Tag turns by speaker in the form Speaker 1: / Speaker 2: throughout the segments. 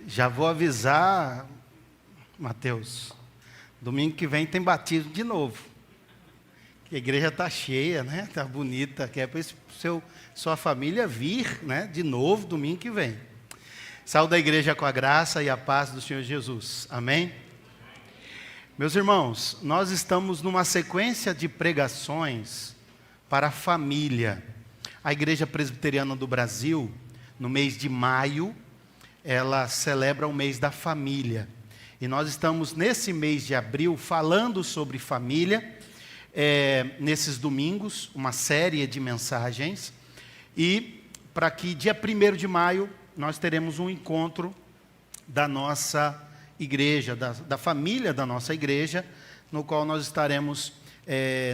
Speaker 1: Já vou avisar, Mateus, domingo que vem tem batismo de novo. Que a igreja está cheia, né? Está bonita, que é para sua família vir, né? De novo domingo que vem. Saúde a igreja com a graça e a paz do Senhor Jesus. Amém? Meus irmãos, nós estamos numa sequência de pregações para a família. A Igreja Presbiteriana do Brasil, no mês de maio, ela celebra o mês da família. E nós estamos nesse mês de abril falando sobre família, nesses domingos, uma série de mensagens. E para que dia 1º de maio nós teremos um encontro da nossa igreja, da família da nossa igreja, no qual nós estaremos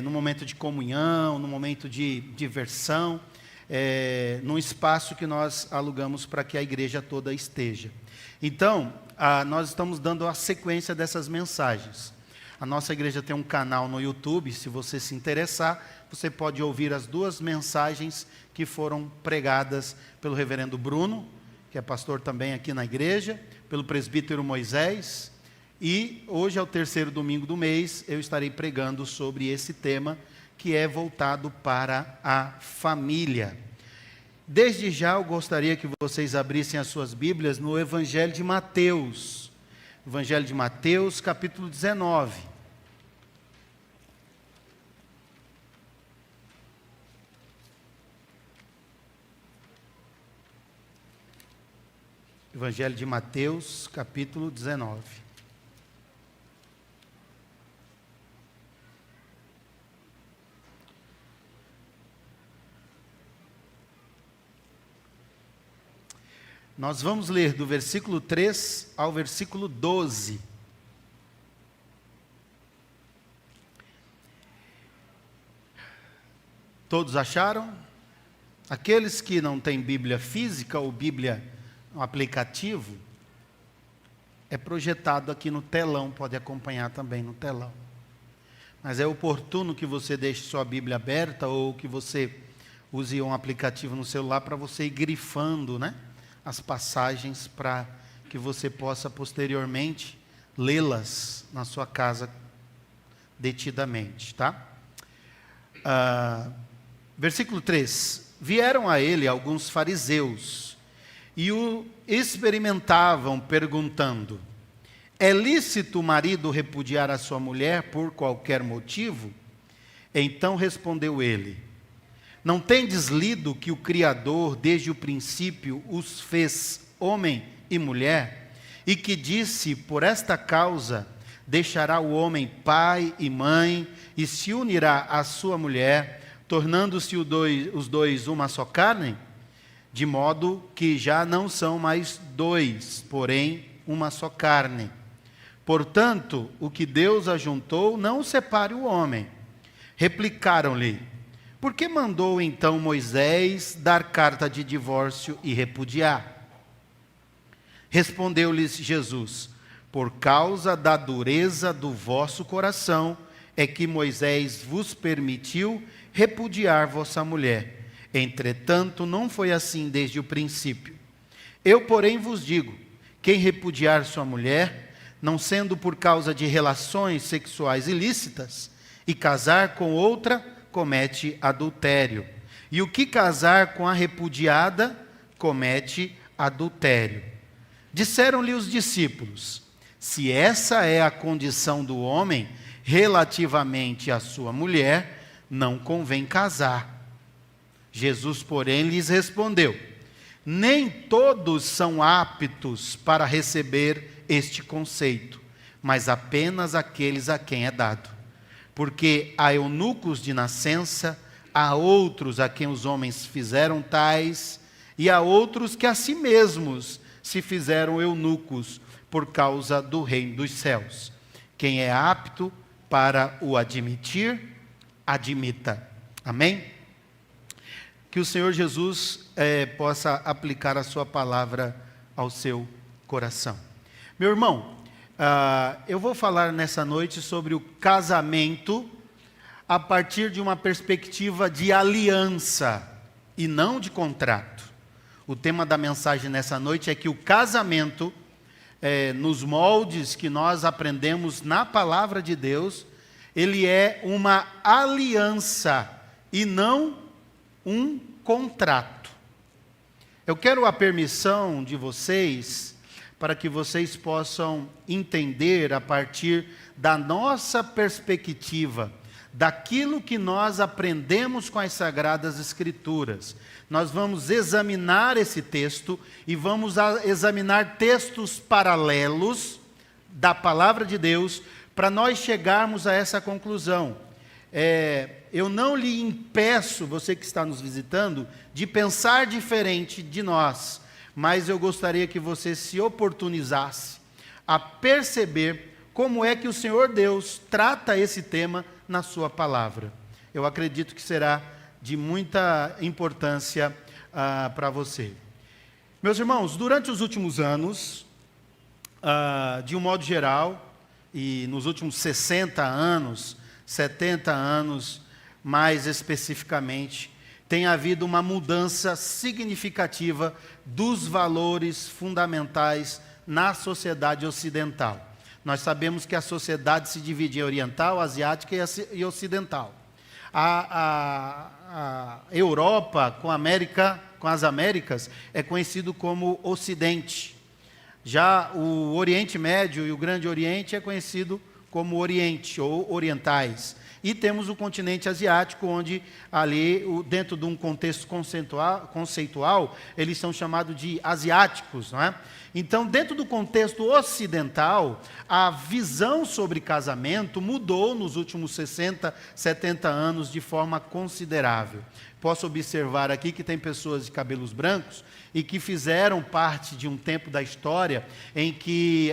Speaker 1: no momento de comunhão, no momento de diversão, num espaço que nós alugamos para que a igreja toda esteja. Então, nós estamos dando a sequência dessas mensagens. A nossa igreja tem um canal no YouTube, se você se interessar, você pode ouvir as 2 mensagens que foram pregadas pelo reverendo Bruno, que é pastor também aqui na igreja, pelo presbítero Moisés, e hoje é o 3º domingo do mês, eu estarei pregando sobre esse tema, que é voltado para a família. Desde já eu gostaria que vocês abrissem as suas Bíblias no Evangelho de Mateus. Evangelho de Mateus, capítulo 19. Evangelho de Mateus, capítulo 19. Nós vamos ler do versículo 3 ao versículo 12. Todos acharam? Aqueles que não têm Bíblia física ou Bíblia no aplicativo, é projetado aqui no telão, pode acompanhar também no telão. Mas é oportuno que você deixe sua Bíblia aberta ou que você use um aplicativo no celular para você ir grifando, né, as passagens para que você possa posteriormente lê-las na sua casa detidamente, tá? Versículo 3. Vieram a ele alguns fariseus e o experimentavam, perguntando: é lícito o marido repudiar a sua mulher por qualquer motivo? Então respondeu ele: não tendes lido que o Criador desde o princípio os fez homem e mulher, e que disse: por esta causa deixará o homem pai e mãe, e se unirá à sua mulher, tornando-se os dois uma só carne? De modo que já não são mais 2, porém uma só carne. Portanto, o que Deus ajuntou, não separe o homem. Replicaram-lhe: por que mandou então Moisés dar carta de divórcio e repudiar? Respondeu-lhes Jesus: por causa da dureza do vosso coração, é que Moisés vos permitiu repudiar vossa mulher. Entretanto, não foi assim desde o princípio. Eu, porém, vos digo: quem repudiar sua mulher, não sendo por causa de relações sexuais ilícitas, e casar com outra, comete adultério. E o que casar com a repudiada, comete adultério. Disseram-lhe os discípulos: se essa é a condição do homem relativamente à sua mulher, não convém casar. Jesus, porém, lhes respondeu: nem todos são aptos para receber este conceito, mas apenas aqueles a quem é dado. Porque há eunucos de nascença, há outros a quem os homens fizeram tais, e há outros que a si mesmos se fizeram eunucos por causa do reino dos céus. Quem é apto para o admitir, admita. Amém? Que o Senhor Jesus possa aplicar a sua palavra ao seu coração. Meu irmão, eu vou falar nessa noite sobre o casamento a partir de uma perspectiva de aliança e não de contrato. O tema da mensagem nessa noite é que o casamento, nos moldes que nós aprendemos na palavra de Deus, ele é uma aliança e não um contrato. Eu quero a permissão de vocês para que vocês possam entender a partir da nossa perspectiva, daquilo que nós aprendemos com as Sagradas Escrituras. Nós vamos examinar esse texto e vamos examinar textos paralelos da palavra de Deus para nós chegarmos a essa conclusão. Eu não lhe impeço, você que está nos visitando, de pensar diferente de nós, mas eu gostaria que você se oportunizasse a perceber como é que o Senhor Deus trata esse tema na sua palavra. Eu acredito que será de muita importância para você. Meus irmãos, durante os últimos anos, de um modo geral, e nos últimos 60 anos, 70 anos, mais especificamente, tem havido uma mudança significativa dos valores fundamentais na sociedade ocidental. Nós sabemos que a sociedade se divide em oriental, asiática e ocidental. A Europa, com as Américas, é conhecido como Ocidente. Já o Oriente Médio e o Grande Oriente é conhecido como Oriente ou Orientais. E temos o continente asiático, onde ali, dentro de um contexto conceitual, eles são chamados de asiáticos, não é? Então, dentro do contexto ocidental, a visão sobre casamento mudou nos últimos 60, 70 anos de forma considerável. Posso observar aqui que tem pessoas de cabelos brancos e que fizeram parte de um tempo da história em que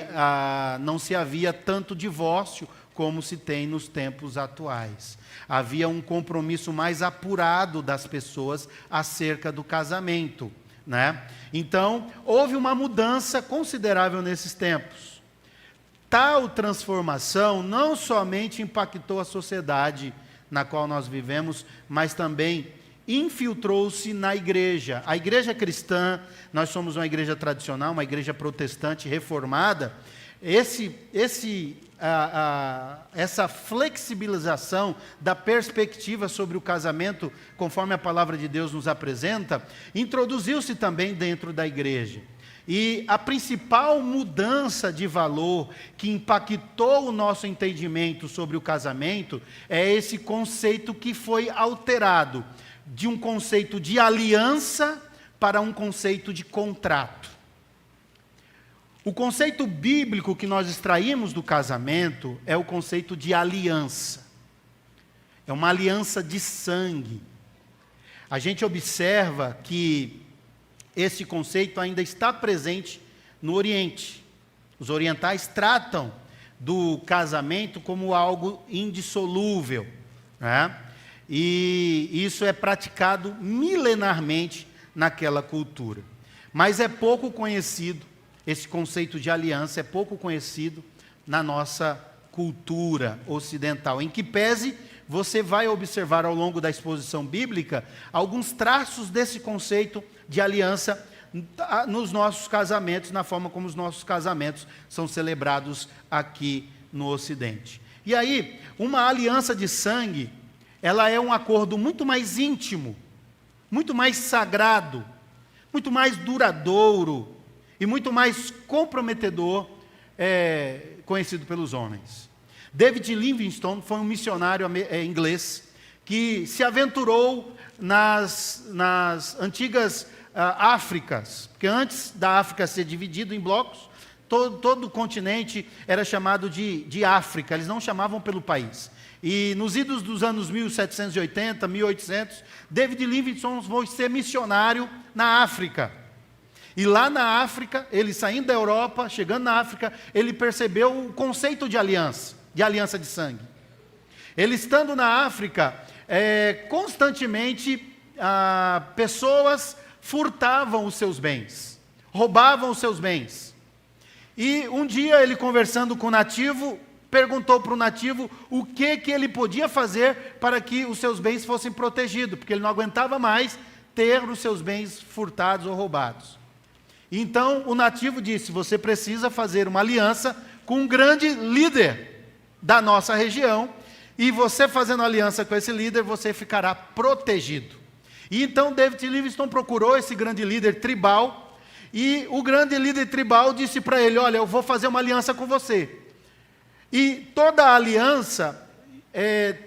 Speaker 1: não se havia tanto divórcio como se tem nos tempos atuais. Havia um compromisso mais apurado das pessoas acerca do casamento, né? Então, houve uma mudança considerável nesses tempos. Tal transformação não somente impactou a sociedade na qual nós vivemos, mas também infiltrou-se na igreja. A igreja cristã, nós somos uma igreja tradicional, uma igreja protestante reformada. Essa flexibilização da perspectiva sobre o casamento, conforme a palavra de Deus nos apresenta, introduziu-se também dentro da igreja. E a principal mudança de valor que impactou o nosso entendimento sobre o casamento é esse conceito que foi alterado de um conceito de aliança para um conceito de contrato. O conceito bíblico que nós extraímos do casamento é o conceito de aliança. É uma aliança de sangue. A gente observa que esse conceito ainda está presente no Oriente. Os orientais tratam do casamento como algo indissolúvel, né? E isso é praticado milenarmente naquela cultura. Mas é pouco conhecido. Esse conceito de aliança é pouco conhecido na nossa cultura ocidental, em que pese você vai observar ao longo da exposição bíblica alguns traços desse conceito de aliança nos nossos casamentos, na forma como os nossos casamentos são celebrados aqui no Ocidente. E aí, uma aliança de sangue, ela é um acordo muito mais íntimo, muito mais sagrado, muito mais duradouro, e muito mais comprometedor, conhecido pelos homens. David Livingstone foi um missionário inglês que se aventurou nas antigas Áfricas, porque antes da África ser dividida em blocos, todo o continente era chamado de África, eles não chamavam pelo país. E nos idos dos anos 1780, 1800, David Livingstone foi ser missionário na África. E lá na África, ele saindo da Europa, chegando na África, ele percebeu o conceito de aliança de sangue. Ele estando na África, constantemente pessoas furtavam os seus bens, roubavam os seus bens. E um dia ele conversando com o nativo, perguntou para o nativo o que ele podia fazer para que os seus bens fossem protegidos, porque ele não aguentava mais ter os seus bens furtados ou roubados. Então, o nativo disse, você precisa fazer uma aliança com um grande líder da nossa região, e você fazendo aliança com esse líder, você ficará protegido. E então David Livingstone procurou esse grande líder tribal, e o grande líder tribal disse para ele, olha, eu vou fazer uma aliança com você. E toda a aliança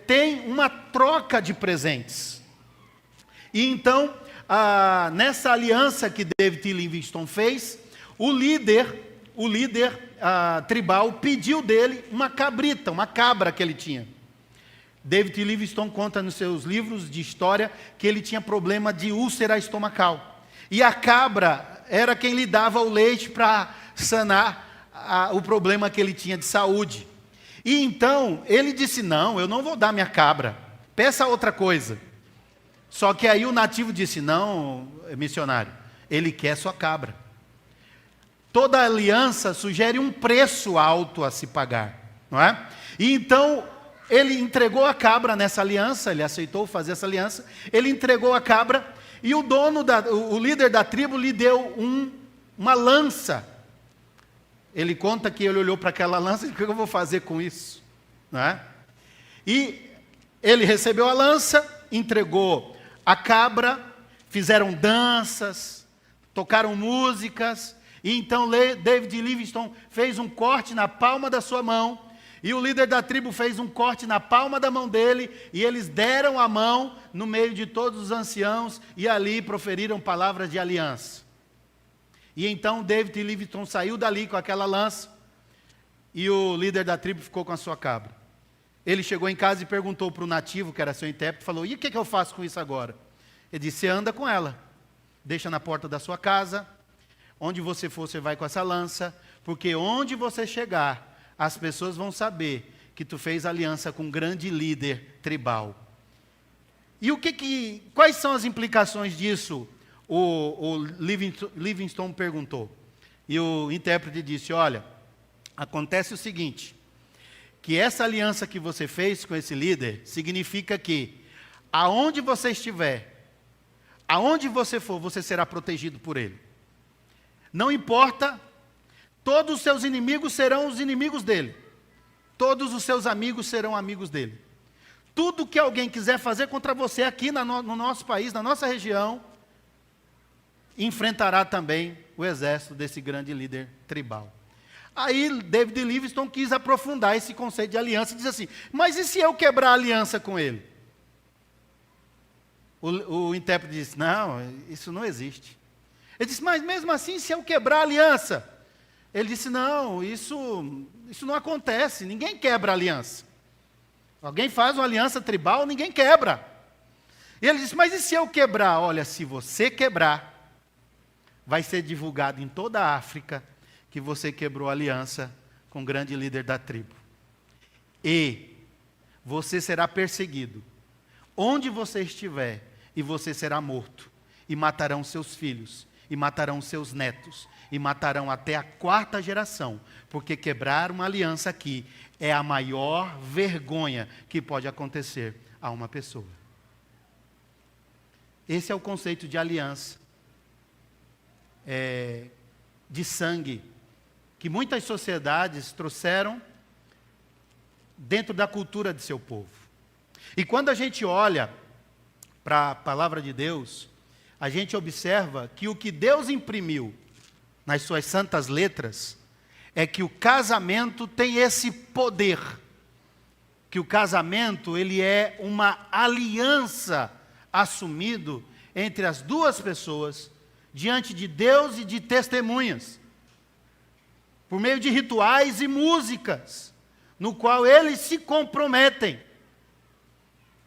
Speaker 1: tem uma troca de presentes. E então, nessa aliança que David Livingstone fez, o líder tribal pediu dele uma cabrita, uma cabra que ele tinha. David Livingstone conta nos seus livros de história que ele tinha problema de úlcera estomacal. E a cabra era quem lhe dava o leite para sanar o problema que ele tinha de saúde. E então ele disse, não, eu não vou dar minha cabra, peça outra coisa. Só que aí o nativo disse, não, missionário, ele quer sua cabra. Toda aliança sugere um preço alto a se pagar, não é? E então ele entregou a cabra nessa aliança, ele aceitou fazer essa aliança, ele entregou a cabra, e o líder da tribo lhe deu uma lança. Ele conta que ele olhou para aquela lança e disse, o que eu vou fazer com isso? Não é? E ele recebeu a lança, entregou a cabra, fizeram danças, tocaram músicas, e então David Livingstone fez um corte na palma da sua mão, e o líder da tribo fez um corte na palma da mão dele, e eles deram a mão no meio de todos os anciãos, e ali proferiram palavras de aliança. E então David Livingstone saiu dali com aquela lança, e o líder da tribo ficou com a sua cabra. Ele chegou em casa e perguntou para o nativo, que era seu intérprete, falou, e o que eu faço com isso agora? Ele disse, você anda com ela, deixa na porta da sua casa, onde você for, você vai com essa lança, porque onde você chegar, as pessoas vão saber que tu fez aliança com um grande líder tribal. E quais são as implicações disso? O Livingstone perguntou. E o intérprete disse, olha, acontece o seguinte, que essa aliança que você fez com esse líder, significa que, aonde você estiver, aonde você for, você será protegido por ele. Não importa, todos os seus inimigos serão os inimigos dele. Todos os seus amigos serão amigos dele. Tudo que alguém quiser fazer contra você aqui no nosso país, na nossa região, enfrentará também o exército desse grande líder tribal. Aí David Livingstone quis aprofundar esse conceito de aliança e diz assim, mas e se eu quebrar a aliança com ele? O intérprete disse, não, isso não existe. Ele disse, mas mesmo assim, se eu quebrar a aliança? Ele disse, não, isso não acontece, ninguém quebra a aliança. Alguém faz uma aliança tribal, ninguém quebra. E ele disse, mas e se eu quebrar? Olha, se você quebrar, vai ser divulgado em toda a África que você quebrou a aliança com o grande líder da tribo. E você será perseguido onde você estiver, e você será morto. E matarão seus filhos, e matarão seus netos, e matarão até a 4ª geração, porque quebrar uma aliança aqui é a maior vergonha que pode acontecer a uma pessoa. Esse é o conceito de aliança, de sangue, que muitas sociedades trouxeram dentro da cultura de seu povo. E quando a gente olha para a palavra de Deus, a gente observa que o que Deus imprimiu nas suas santas letras é que o casamento tem esse poder, que o casamento ele é uma aliança assumido entre as duas pessoas diante de Deus e de testemunhas, por meio de rituais e músicas, no qual eles se comprometem,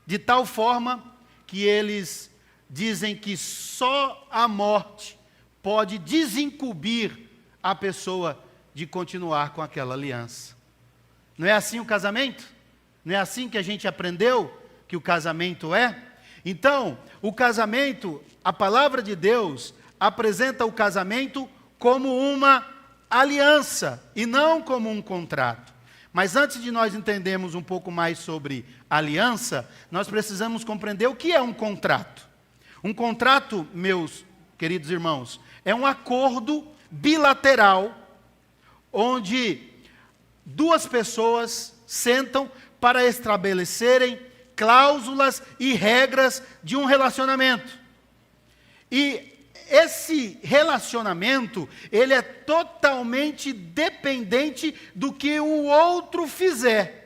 Speaker 1: de tal forma que eles dizem que só a morte pode desincumbir a pessoa de continuar com aquela aliança. Não é assim o casamento? Não é assim que a gente aprendeu que o casamento é? Então, o casamento, a palavra de Deus apresenta o casamento como uma aliança e não como um contrato. Mas antes de nós entendermos um pouco mais sobre aliança, nós precisamos compreender o que é um contrato. Um contrato, meus queridos irmãos, é um acordo bilateral, onde duas pessoas sentam para estabelecerem cláusulas e regras de um relacionamento. E esse relacionamento, ele é totalmente dependente do que o outro fizer.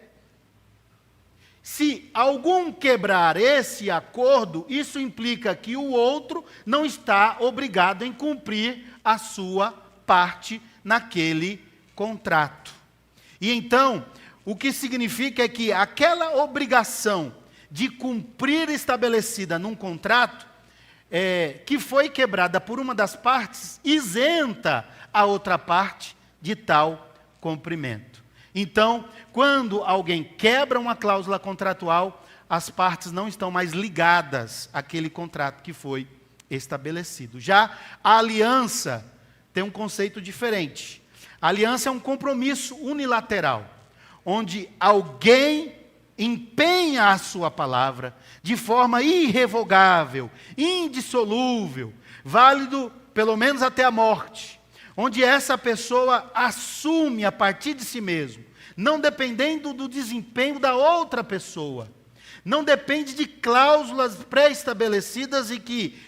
Speaker 1: Se algum quebrar esse acordo, isso implica que o outro não está obrigado em cumprir a sua parte naquele contrato. E então, o que significa é que aquela obrigação de cumprir estabelecida num contrato, que foi quebrada por uma das partes, isenta a outra parte de tal cumprimento. Então, quando alguém quebra uma cláusula contratual, as partes não estão mais ligadas àquele contrato que foi estabelecido. Já a aliança tem um conceito diferente. A aliança é um compromisso unilateral, onde alguém empenha a sua palavra de forma irrevogável, indissolúvel, válido pelo menos até a morte, onde essa pessoa assume a partir de si mesmo, não dependendo do desempenho da outra pessoa, não depende de cláusulas pré-estabelecidas e que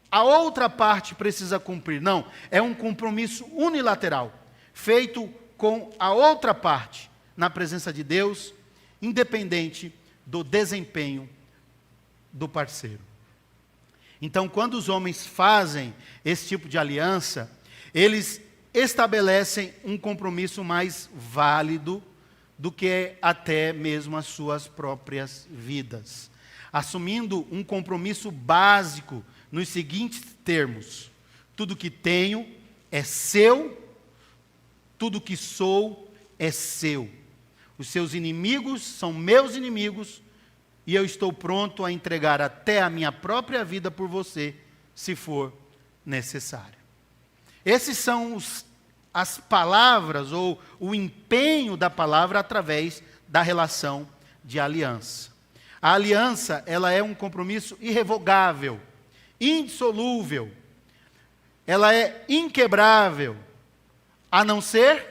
Speaker 1: a outra parte precisa cumprir. Não, é um compromisso unilateral, feito com a outra parte, na presença de Deus, independente do desempenho do parceiro. Então, quando os homens fazem esse tipo de aliança, eles estabelecem um compromisso mais válido do que até mesmo as suas próprias vidas, assumindo um compromisso básico nos seguintes termos: tudo que tenho é seu, tudo que sou é seu. Os seus inimigos são meus inimigos, e eu estou pronto a entregar até a minha própria vida por você, se for necessário. Esses são as palavras, ou o empenho da palavra através da relação de aliança. A aliança, ela é um compromisso irrevogável, indissolúvel, ela é inquebrável, a não ser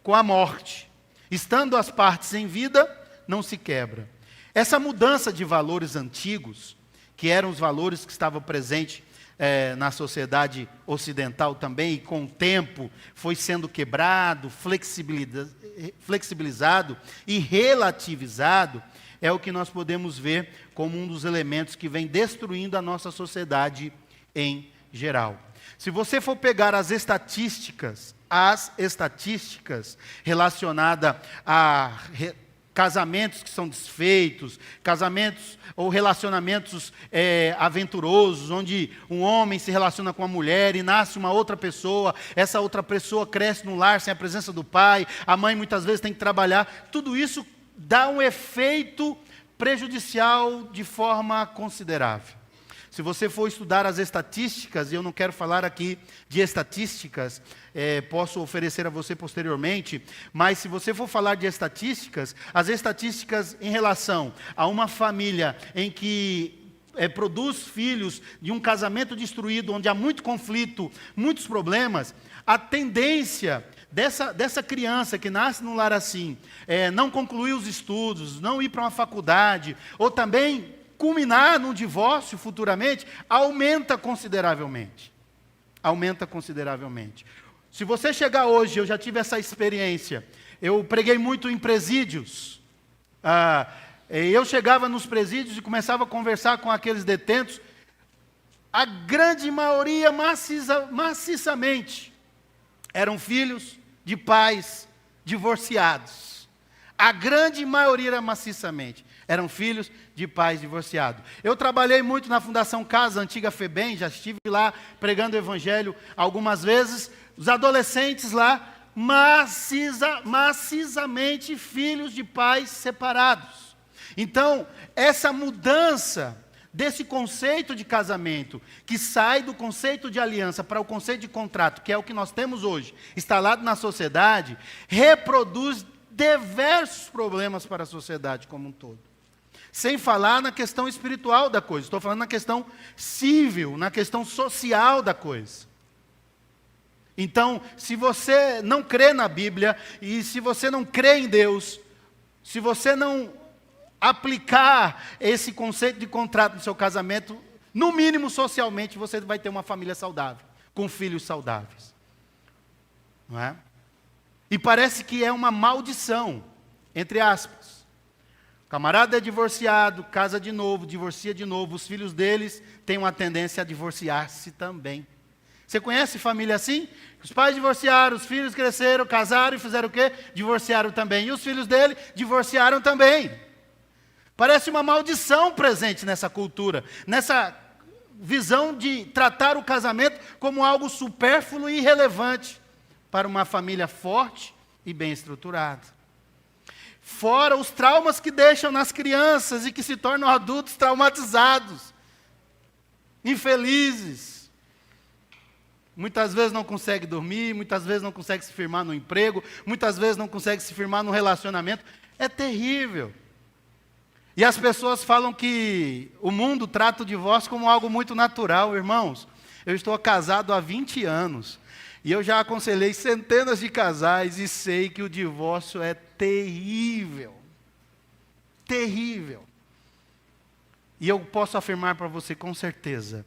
Speaker 1: com a morte. Estando as partes em vida, não se quebra. Essa mudança de valores antigos, que eram os valores que estavam presentes na sociedade ocidental também, e com o tempo foi sendo quebrado, flexibilizado e relativizado, é o que nós podemos ver como um dos elementos que vem destruindo a nossa sociedade em geral. Se você for pegar as estatísticas relacionadas a casamentos que são desfeitos, casamentos ou relacionamentos aventurosos, onde um homem se relaciona com uma mulher e nasce uma outra pessoa, essa outra pessoa cresce no lar sem a presença do pai, a mãe muitas vezes tem que trabalhar, tudo isso dá um efeito prejudicial de forma considerável. Se você for estudar as estatísticas, e eu não quero falar aqui de estatísticas, posso oferecer a você posteriormente, mas se você for falar de estatísticas, as estatísticas em relação a uma família em que produz filhos de um casamento destruído, onde há muito conflito, muitos problemas, a tendência dessa criança que nasce num lar assim, não concluir os estudos, não ir para uma faculdade, ou também culminar num divórcio futuramente, aumenta consideravelmente. Aumenta consideravelmente. Se você chegar hoje, eu já tive essa experiência, eu preguei muito em presídios, eu chegava nos presídios e começava a conversar com aqueles detentos, a grande maioria, maciçamente, eram filhos de pais divorciados. A grande maioria era maciçamente. Eram filhos de pais divorciados. Eu trabalhei muito na Fundação Casa, antiga FEBEM, já estive lá pregando o Evangelho algumas vezes. Os adolescentes lá, maciçamente filhos de pais separados. Então, essa mudança desse conceito de casamento, que sai do conceito de aliança para o conceito de contrato, que é o que nós temos hoje, instalado na sociedade, reproduz diversos problemas para a sociedade como um todo. Sem falar na questão espiritual da coisa. Estou falando na questão civil, na questão social da coisa. Então, se você não crê na Bíblia, e se você não crê em Deus, se você não aplicar esse conceito de contrato no seu casamento, no mínimo socialmente, você vai ter uma família saudável, com filhos saudáveis. Não é? E parece que é uma maldição, entre aspas. O camarada é divorciado, casa de novo, divorcia de novo, os filhos deles têm uma tendência a divorciar-se também. Você conhece família assim? Os pais divorciaram, os filhos cresceram, casaram e fizeram o quê? Divorciaram também. E os filhos dele divorciaram também. Parece uma maldição presente nessa cultura, nessa visão de tratar o casamento como algo supérfluo e irrelevante para uma família forte e bem estruturada. Fora os traumas que deixam nas crianças e que se tornam adultos traumatizados, infelizes. Muitas vezes não consegue dormir, muitas vezes não consegue se firmar no emprego, muitas vezes não consegue se firmar no relacionamento. É terrível. E as pessoas falam que o mundo trata o divórcio como algo muito natural. Irmãos, eu estou casado há 20 anos. E eu já aconselhei centenas de casais e sei que o divórcio é terrível. Terrível. E eu posso afirmar para você com certeza,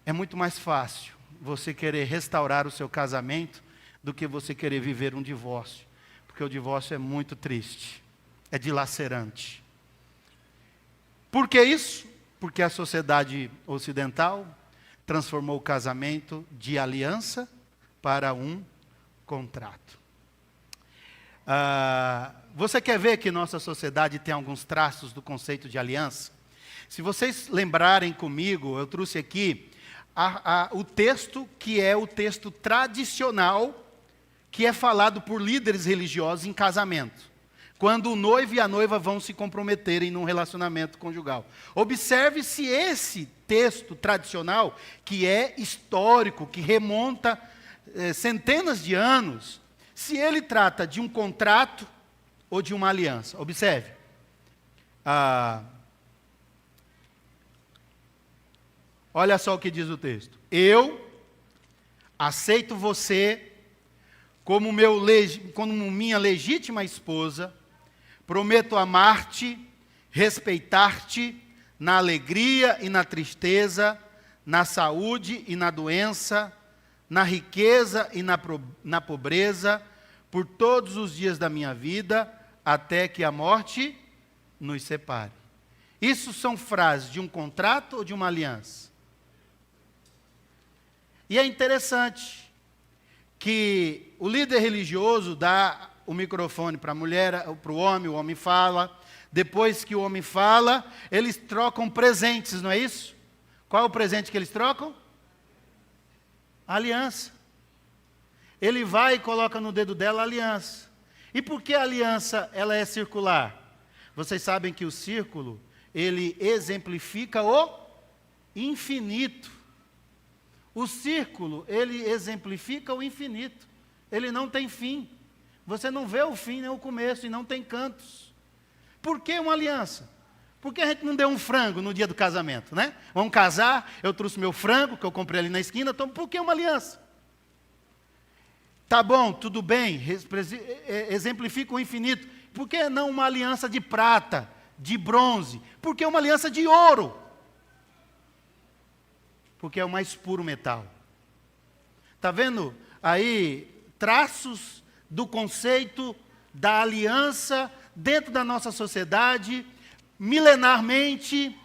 Speaker 1: é muito mais fácil você querer restaurar o seu casamento do que você querer viver um divórcio. Porque o divórcio é muito triste, é dilacerante. Por que isso? Porque a sociedade ocidental transformou o casamento de aliança para um contrato. Você quer ver que nossa sociedade tem alguns traços do conceito de aliança? Se vocês lembrarem comigo, eu trouxe aqui o texto que é o texto tradicional que é falado por líderes religiosos em casamento. Quando o noivo e a noiva vão se comprometerem num relacionamento conjugal. Observe se esse texto tradicional, que é histórico, que remonta centenas de anos, se ele trata de um contrato ou de uma aliança. Observe. Olha só o que diz o texto. Eu aceito você como minha legítima esposa, prometo amar-te, respeitar-te na alegria e na tristeza, na saúde e na doença, na riqueza e na pobreza, por todos os dias da minha vida, até que a morte nos separe. Isso são frases de um contrato ou de uma aliança? E é interessante que o líder religioso dá o microfone para a mulher, para o homem fala. Depois que o homem fala, eles trocam presentes, não é isso? Qual é o presente que eles trocam? A aliança. Ele vai e coloca no dedo dela a aliança. E por que a aliança ela é circular? Vocês sabem que o círculo, ele exemplifica o infinito. O círculo, ele exemplifica o infinito. Ele não tem fim. Você não vê o fim nem o começo e não tem cantos. Por que uma aliança? Por que a gente não deu um frango no dia do casamento, né? Vamos casar, eu trouxe meu frango, que eu comprei ali na esquina, então por que uma aliança? Tá bom, tudo bem, exemplifica o infinito. Por que não uma aliança de prata, de bronze? Por que uma aliança de ouro? Porque é o mais puro metal. Está vendo aí traços do conceito da aliança dentro da nossa sociedade, milenarmente,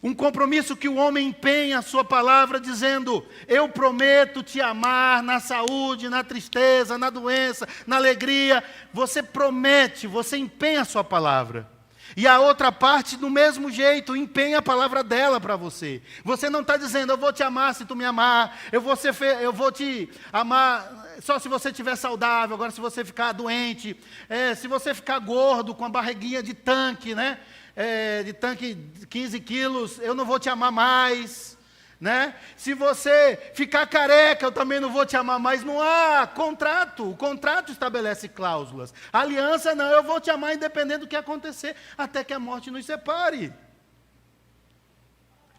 Speaker 1: um compromisso que o homem empenha a sua palavra dizendo, eu prometo te amar na saúde, na tristeza, na doença, na alegria. Você promete, você empenha a sua palavra. E a outra parte, do mesmo jeito, empenha a palavra dela para você. Você não está dizendo, eu vou te amar se tu me amar, eu vou te amar só se você estiver saudável, agora se você ficar doente, se você ficar gordo, com a barriguinha de tanque, né? De tanque 15 quilos, eu não vou te amar mais. né? Se você ficar careca, eu também não vou te amar mais. Não há contrato. O contrato estabelece cláusulas. A aliança não, eu vou te amar independente do que acontecer, até que a morte nos separe.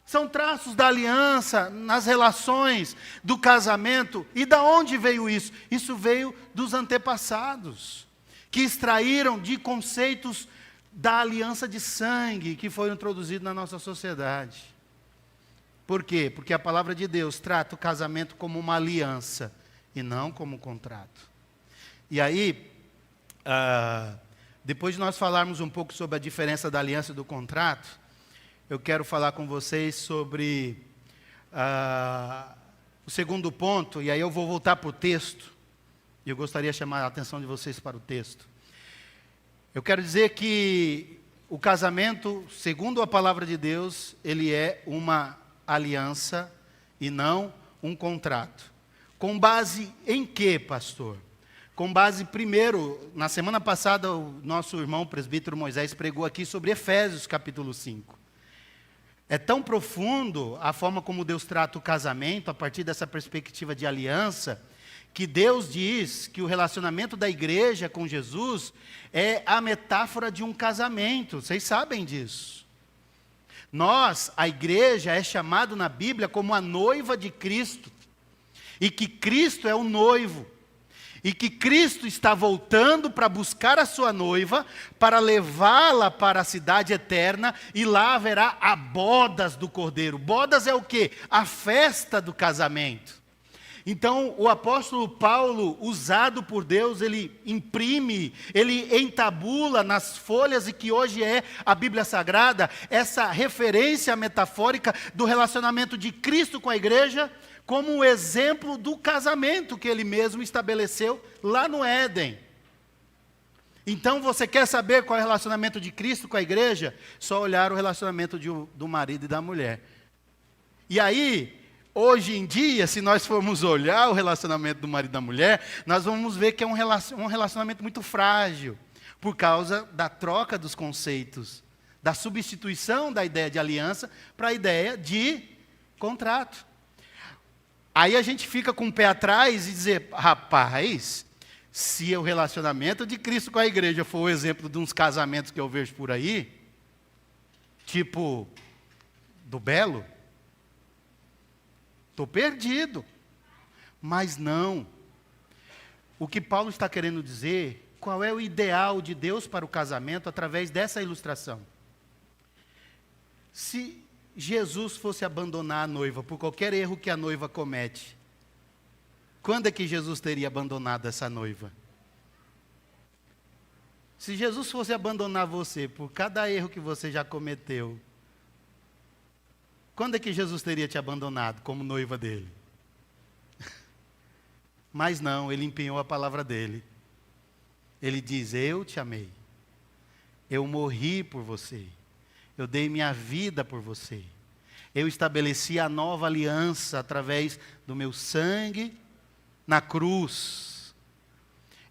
Speaker 1: São traços da aliança nas relações do casamento. E da onde veio isso? Isso veio dos antepassados, que extraíram de conceitos da aliança de sangue que foram introduzidos na nossa sociedade. Por quê? Porque a palavra de Deus trata o casamento como uma aliança e não como um contrato. E aí, depois de nós falarmos um pouco sobre a diferença da aliança e do contrato, eu quero falar com vocês sobre o segundo ponto, e aí eu vou voltar para o texto, e eu gostaria de chamar a atenção de vocês para o texto. Eu quero dizer que o casamento, segundo a palavra de Deus, ele é uma aliança e não um contrato. Com base em quê, pastor? Com base, primeiro, na semana passada, o nosso irmão presbítero Moisés pregou aqui sobre Efésios capítulo 5. É tão profundo a forma como Deus trata o casamento, a partir dessa perspectiva de aliança, que Deus diz que o relacionamento da igreja com Jesus é a metáfora de um casamento. Vocês sabem disso. Nós, a igreja, é chamado na Bíblia como a noiva de Cristo. E que Cristo é o noivo. E que Cristo está voltando para buscar a sua noiva, para levá-la para a cidade eterna, e lá haverá a bodas do Cordeiro. Bodas é o quê? A festa do casamento. Então, o apóstolo Paulo, usado por Deus, ele imprime, ele entabula nas folhas, e que hoje é a Bíblia Sagrada, essa referência metafórica do relacionamento de Cristo com a igreja, como um exemplo do casamento que ele mesmo estabeleceu lá no Éden. Então, você quer saber qual é o relacionamento de Cristo com a igreja? Só olhar o relacionamento do marido e da mulher. E aí, hoje em dia, se nós formos olhar o relacionamento do marido e da mulher, nós vamos ver que é um relacionamento muito frágil, por causa da troca dos conceitos, da substituição da ideia de aliança para a ideia de contrato. Aí a gente fica com o pé atrás e dizer, rapaz, se o relacionamento de Cristo com a igreja for o exemplo de uns casamentos que eu vejo por aí, tipo do Belo, estou perdido. Mas não. O que Paulo está querendo dizer, qual é o ideal de Deus para o casamento através dessa ilustração? Se Jesus fosse abandonar a noiva por qualquer erro que a noiva comete, quando é que Jesus teria abandonado essa noiva? Se Jesus fosse abandonar você por cada erro que você já cometeu, quando é que Jesus teria te abandonado como noiva dele? Mas não, ele empenhou a palavra dele. Ele diz, eu te amei. Eu morri por você. Eu dei minha vida por você. Eu estabeleci a nova aliança através do meu sangue na cruz.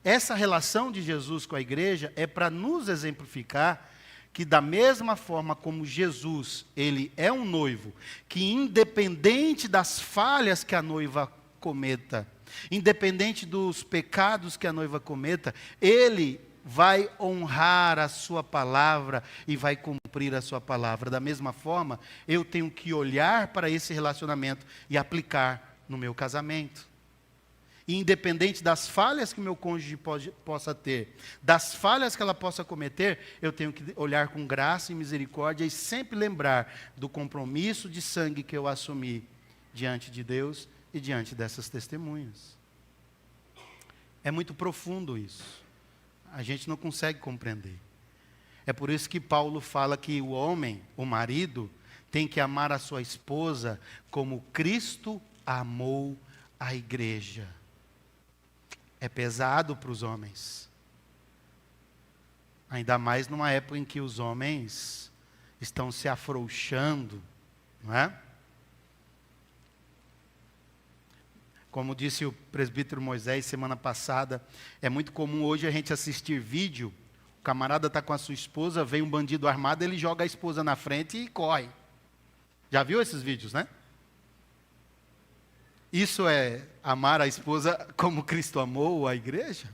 Speaker 1: Essa relação de Jesus com a igreja é para nos exemplificar que da mesma forma como Jesus, ele é um noivo, que independente das falhas que a noiva cometa, independente dos pecados que a noiva cometa, ele vai honrar a sua palavra e vai cumprir a sua palavra. Da mesma forma, eu tenho que olhar para esse relacionamento e aplicar no meu casamento. E independente das falhas que meu cônjuge possa ter, das falhas que ela possa cometer, eu tenho que olhar com graça e misericórdia e sempre lembrar do compromisso de sangue que eu assumi diante de Deus e diante dessas testemunhas. É muito profundo isso. A gente não consegue compreender. É por isso que Paulo fala que o homem, o marido, tem que amar a sua esposa como Cristo amou a igreja. É pesado para os homens. Ainda mais numa época em que os homens estão se afrouxando, não é? Como disse o presbítero Moisés semana passada, é muito comum hoje a gente assistir vídeo, o camarada está com a sua esposa, vem um bandido armado, ele joga a esposa na frente e corre. Já viu esses vídeos, né? Isso é amar a esposa como Cristo amou a igreja?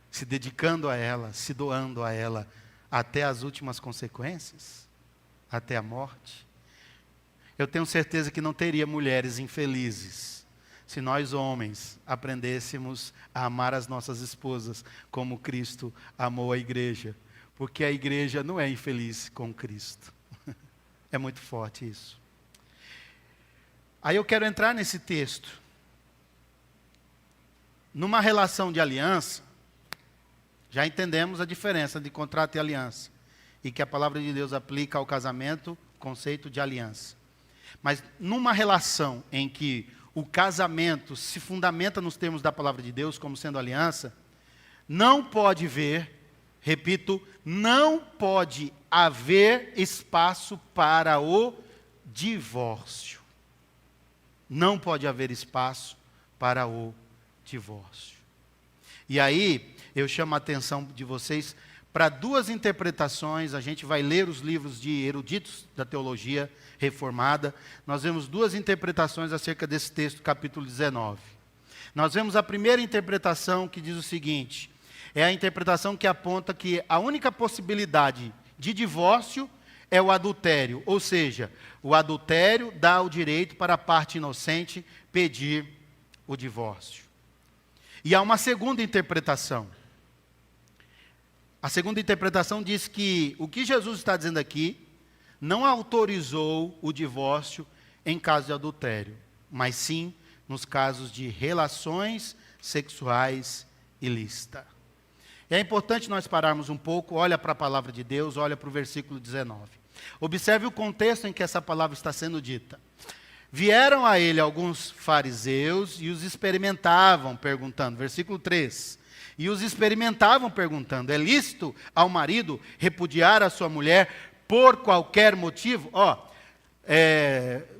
Speaker 1: Se dedicando a ela, se doando a ela, até as últimas consequências? Até a morte? Eu tenho certeza que não teria mulheres infelizes se nós homens aprendêssemos a amar as nossas esposas como Cristo amou a igreja. Porque a igreja não é infeliz com Cristo. É muito forte isso. Aí eu quero entrar nesse texto. Numa relação de aliança, já entendemos a diferença de contrato e aliança. E que a palavra de Deus aplica ao casamento, conceito de aliança. Mas numa relação em que o casamento se fundamenta nos termos da palavra de Deus, como sendo aliança, não pode haver, repito, não pode haver espaço para o divórcio. Não pode haver espaço para o divórcio. E aí, eu chamo a atenção de vocês para duas interpretações. A gente vai ler os livros de eruditos da teologia reformada. Nós vemos duas interpretações acerca desse texto, capítulo 19. Nós vemos a primeira interpretação que diz o seguinte: é a interpretação que aponta que a única possibilidade de divórcio é o adultério, ou seja, o adultério dá o direito para a parte inocente pedir o divórcio. E há uma segunda interpretação. A segunda interpretação diz que o que Jesus está dizendo aqui não autorizou o divórcio em caso de adultério, mas sim nos casos de relações sexuais ilícitas. É importante nós pararmos um pouco, olha para a palavra de Deus, olha para o versículo 19. Observe o contexto em que essa palavra está sendo dita. Vieram a ele alguns fariseus e os experimentavam, perguntando, versículo 3. E os experimentavam perguntando, é lícito ao marido repudiar a sua mulher por qualquer motivo?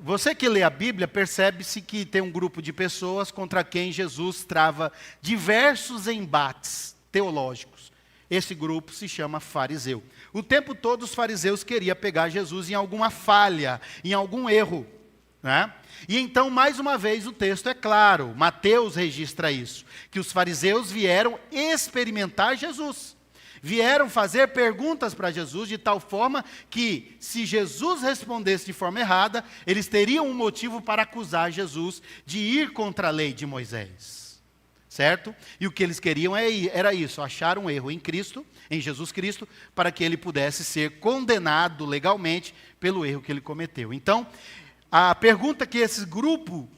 Speaker 1: Você que lê a Bíblia, percebe-se que tem um grupo de pessoas contra quem Jesus trava diversos embates teológicos. Esse grupo se chama fariseu. O tempo todo os fariseus queriam pegar Jesus em alguma falha, em algum erro, né? E então, mais uma vez, o texto é claro, Mateus registra isso, que os fariseus vieram experimentar Jesus. Vieram fazer perguntas para Jesus de tal forma que, se Jesus respondesse de forma errada, eles teriam um motivo para acusar Jesus de ir contra a lei de Moisés. Certo? E o que eles queriam era isso, achar um erro em Cristo, em Jesus Cristo, para que ele pudesse ser condenado legalmente pelo erro que ele cometeu. Então, a pergunta que esse grupo,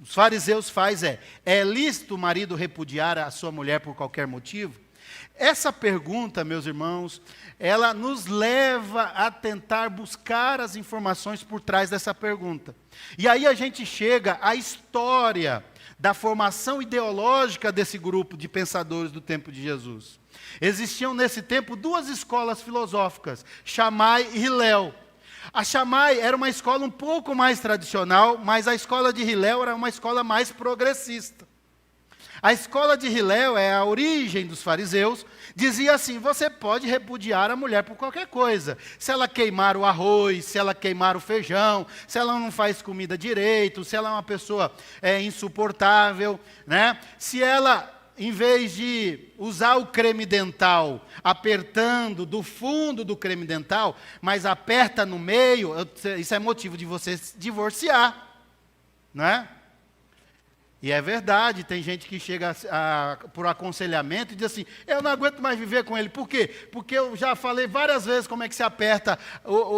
Speaker 1: os fariseus, faz é lícito o marido repudiar a sua mulher por qualquer motivo? Essa pergunta, meus irmãos, ela nos leva a tentar buscar as informações por trás dessa pergunta. E aí a gente chega à história da formação ideológica desse grupo de pensadores do tempo de Jesus. Existiam nesse tempo duas escolas filosóficas, Shammai e Hillel. A Shammai era uma escola um pouco mais tradicional, mas a escola de Hillel era uma escola mais progressista. A escola de Hillel é a origem dos fariseus, dizia assim, você pode repudiar a mulher por qualquer coisa. Se ela queimar o arroz, se ela queimar o feijão, se ela não faz comida direito, se ela é uma pessoa insuportável, né? Se ela, em vez de usar o creme dental, apertando do fundo do creme dental, mas aperta no meio, isso é motivo de você se divorciar, não é? E é verdade, tem gente que chega por aconselhamento e diz assim, eu não aguento mais viver com ele. Por quê? Porque eu já falei várias vezes como é que se aperta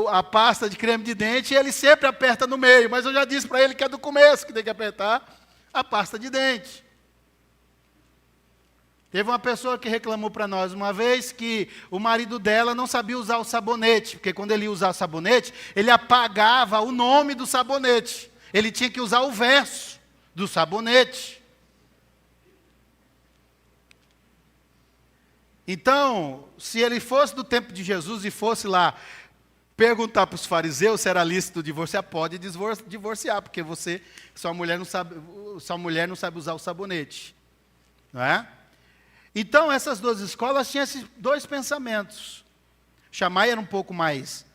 Speaker 1: a pasta de creme de dente e ele sempre aperta no meio. Mas eu já disse para ele que é do começo que tem que apertar a pasta de dente. Teve uma pessoa que reclamou para nós uma vez que o marido dela não sabia usar o sabonete. Porque quando ele ia usar o sabonete, ele apagava o nome do sabonete. Ele tinha que usar o verso do sabonete. Então, se ele fosse do tempo de Jesus e fosse lá perguntar para os fariseus se era lícito divorciar, pode divorciar, porque sua mulher não sabe usar o sabonete. Não é? Então, essas duas escolas tinham esses dois pensamentos. Shammai era um pouco mais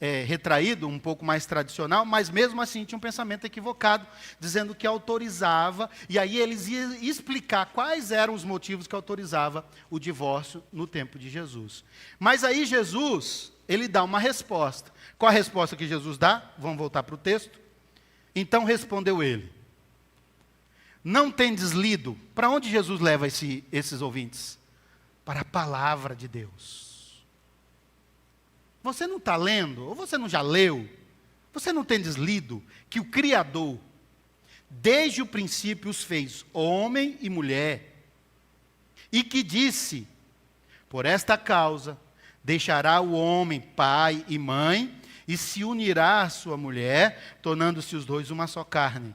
Speaker 1: retraído, um pouco mais tradicional, mas mesmo assim tinha um pensamento equivocado, dizendo que autorizava, e aí eles iam explicar quais eram os motivos que autorizava o divórcio no tempo de Jesus. Mas aí Jesus, ele dá uma resposta. Qual a resposta que Jesus dá? Vamos voltar para o texto. Então respondeu ele: não tendes lido? Para onde Jesus leva esses ouvintes? Para a palavra de Deus. Você não está lendo? Ou você não já leu? Você não tem lido que o Criador, desde o princípio, os fez homem e mulher, e que disse: por esta causa, deixará o homem pai e mãe, e se unirá à sua mulher, tornando-se os dois uma só carne.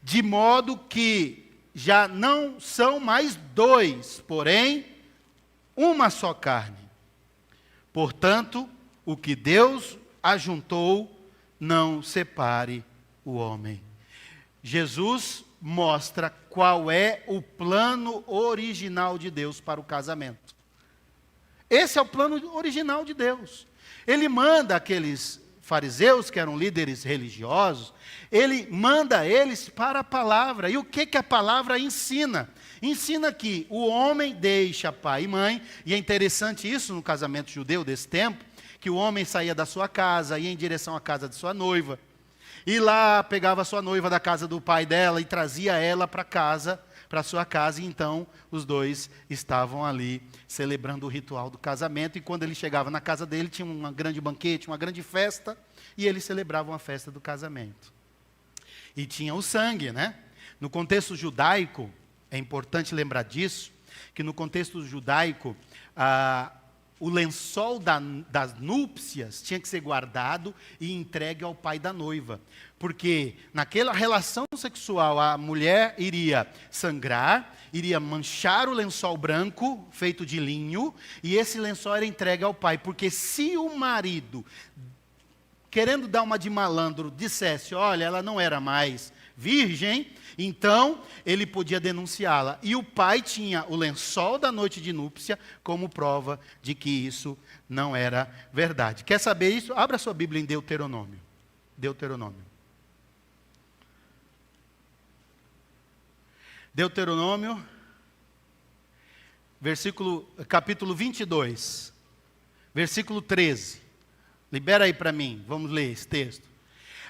Speaker 1: De modo que já não são mais dois, porém, uma só carne. Portanto, o que Deus ajuntou, não separe o homem. Jesus mostra qual é o plano original de Deus para o casamento. Esse é o plano original de Deus. Ele manda aqueles fariseus, que eram líderes religiosos, ele manda eles para a palavra. E o que a palavra ensina? Ensina que o homem deixa pai e mãe, e é interessante isso no casamento judeu desse tempo, que o homem saía da sua casa, ia em direção à casa de sua noiva, e lá pegava a sua noiva da casa do pai dela e trazia ela para casa, para sua casa, e então os dois estavam ali celebrando o ritual do casamento, e quando ele chegava na casa dele, tinha um grande banquete, uma grande festa, e eles celebravam a festa do casamento. E tinha o sangue, né? No contexto judaico, é importante lembrar disso, que no contexto judaico, o lençol das núpcias tinha que ser guardado e entregue ao pai da noiva. Porque naquela relação sexual, a mulher iria sangrar, iria manchar o lençol branco, feito de linho, e esse lençol era entregue ao pai. Porque se o marido, querendo dar uma de malandro, dissesse: olha, ela não era mais virgem, então ele podia denunciá-la. E o pai tinha o lençol da noite de núpcia como prova de que isso não era verdade. Quer saber isso? Abra sua Bíblia em Deuteronômio. Deuteronômio, capítulo 22, versículo 13. Libera aí para mim, vamos ler esse texto.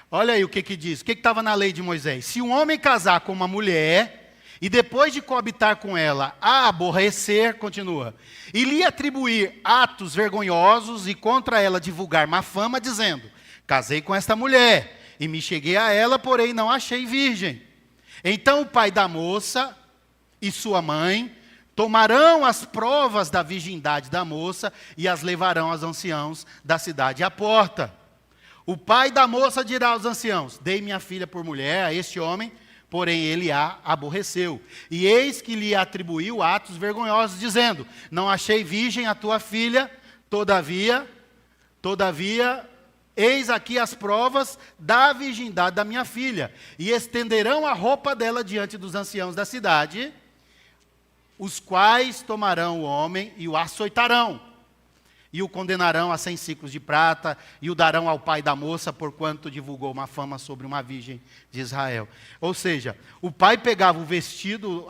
Speaker 1: Olha aí o que diz. O que estava na lei de Moisés? Se um homem casar com uma mulher, e depois de coabitar com ela, a aborrecer, continua, e lhe atribuir atos vergonhosos, e contra ela divulgar má fama, dizendo: casei com esta mulher, e me cheguei a ela, porém não achei virgem. Então o pai da moça e sua mãe tomarão as provas da virgindade da moça, e as levarão aos anciãos da cidade à porta. O pai da moça dirá aos anciãos: dei minha filha por mulher a este homem, porém ele a aborreceu. E eis que lhe atribuiu atos vergonhosos, dizendo: não achei virgem a tua filha, todavia, eis aqui as provas da virgindade da minha filha. E estenderão a roupa dela diante dos anciãos da cidade, os quais tomarão o homem e o açoitarão. E o condenarão a 100 ciclos de prata, e o darão ao pai da moça, porquanto divulgou uma fama sobre uma virgem de Israel. Ou seja, o pai pegava o vestido,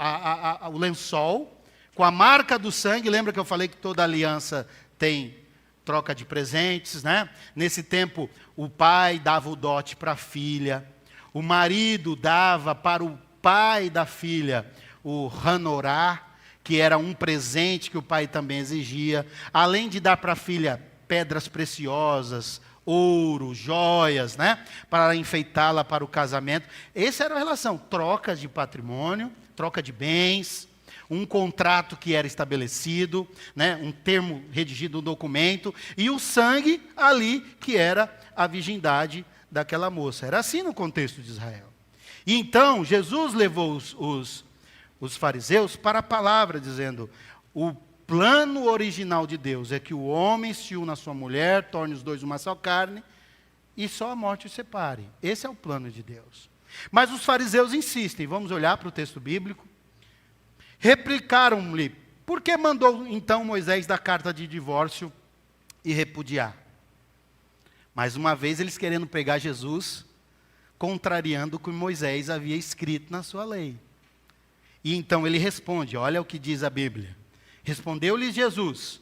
Speaker 1: o lençol, com a marca do sangue. Lembra que eu falei que toda aliança tem troca de presentes, né? Nesse tempo, o pai dava o dote para a filha, o marido dava para o pai da filha o hanorá, que era um presente que o pai também exigia, além de dar para a filha pedras preciosas, ouro, joias, né, para enfeitá-la para o casamento. Essa era a relação: troca de patrimônio, troca de bens, um contrato que era estabelecido, né, um termo redigido, um documento, e o sangue ali, que era a virgindade daquela moça. Era assim no contexto de Israel. E então, Jesus levou os fariseus para a palavra, dizendo: o plano original de Deus é que o homem se una à sua mulher, torne os dois uma só carne, e só a morte os separe. Esse é o plano de Deus. Mas os fariseus insistem. Vamos olhar para o texto bíblico. Replicaram-lhe: por que mandou então Moisés dar carta de divórcio e repudiar? Mais uma vez eles querendo pegar Jesus, contrariando o que Moisés havia escrito na sua lei. E então ele responde, olha o que diz a Bíblia. Respondeu-lhes Jesus: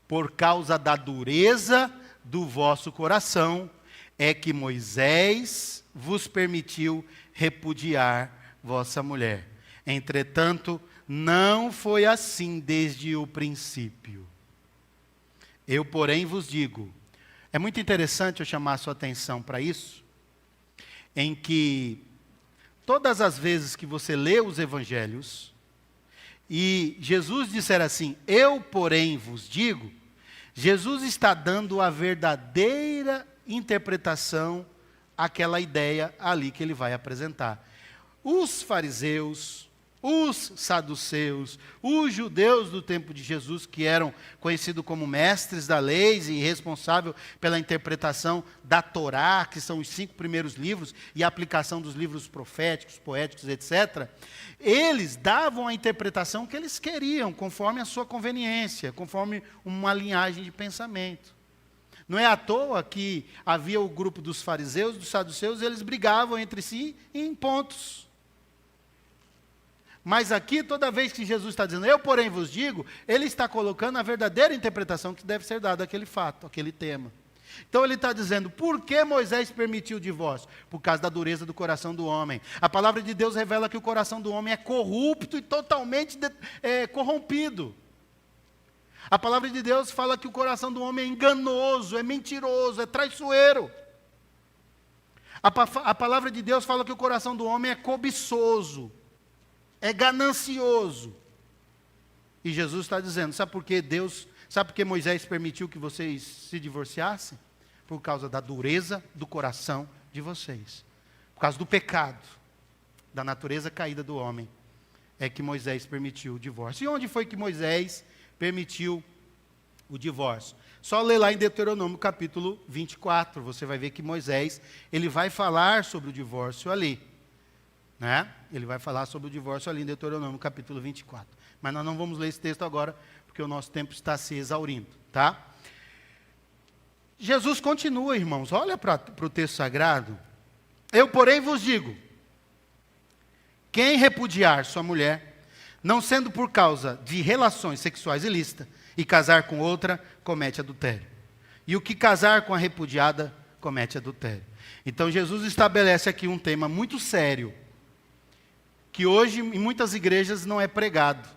Speaker 1: por causa da dureza do vosso coração, é que Moisés vos permitiu repudiar vossa mulher. Entretanto, não foi assim desde o princípio. Eu, porém, vos digo, é muito interessante eu chamar a sua atenção para isso, em que todas as vezes que você lê os evangelhos, e Jesus disser assim, eu, porém, vos digo, Jesus está dando a verdadeira interpretação àquela ideia ali que ele vai apresentar. Os fariseus, os saduceus, os judeus do tempo de Jesus, que eram conhecidos como mestres da lei e responsáveis pela interpretação da Torá, que são os 5 primeiros livros, e a aplicação dos livros proféticos, poéticos, etc., eles davam a interpretação que eles queriam, conforme a sua conveniência, conforme uma linhagem de pensamento. Não é à toa que havia o grupo dos fariseus, dos saduceus, e eles brigavam entre si em pontos. Mas aqui, toda vez que Jesus está dizendo, eu porém vos digo, ele está colocando a verdadeira interpretação que deve ser dada àquele fato, àquele tema. Então ele está dizendo, por que Moisés permitiu o divórcio? Por causa da dureza do coração do homem. A palavra de Deus revela que o coração do homem é corrupto e totalmente corrompido. A palavra de Deus fala que o coração do homem é enganoso, é mentiroso, é traiçoeiro. A palavra de Deus fala que o coração do homem é cobiçoso, é ganancioso. E Jesus está dizendo, sabe por que Moisés permitiu que vocês se divorciassem? Por causa da dureza do coração de vocês. Por causa do pecado, da natureza caída do homem, é que Moisés permitiu o divórcio. E onde foi que Moisés permitiu o divórcio? Só ler lá em Deuteronômio capítulo 24, você vai ver que Moisés, ele vai falar sobre o divórcio ali. Né? Ele vai falar sobre o divórcio ali em Deuteronômio, capítulo 24. Mas nós não vamos ler esse texto agora, porque o nosso tempo está se exaurindo. Tá? Jesus continua, irmãos. Olha para o texto sagrado. Eu, porém, vos digo, quem repudiar sua mulher, não sendo por causa de relações sexuais ilícitas, e casar com outra, comete adultério. E o que casar com a repudiada, comete adultério. Então Jesus estabelece aqui um tema muito sério, que hoje em muitas igrejas não é pregado,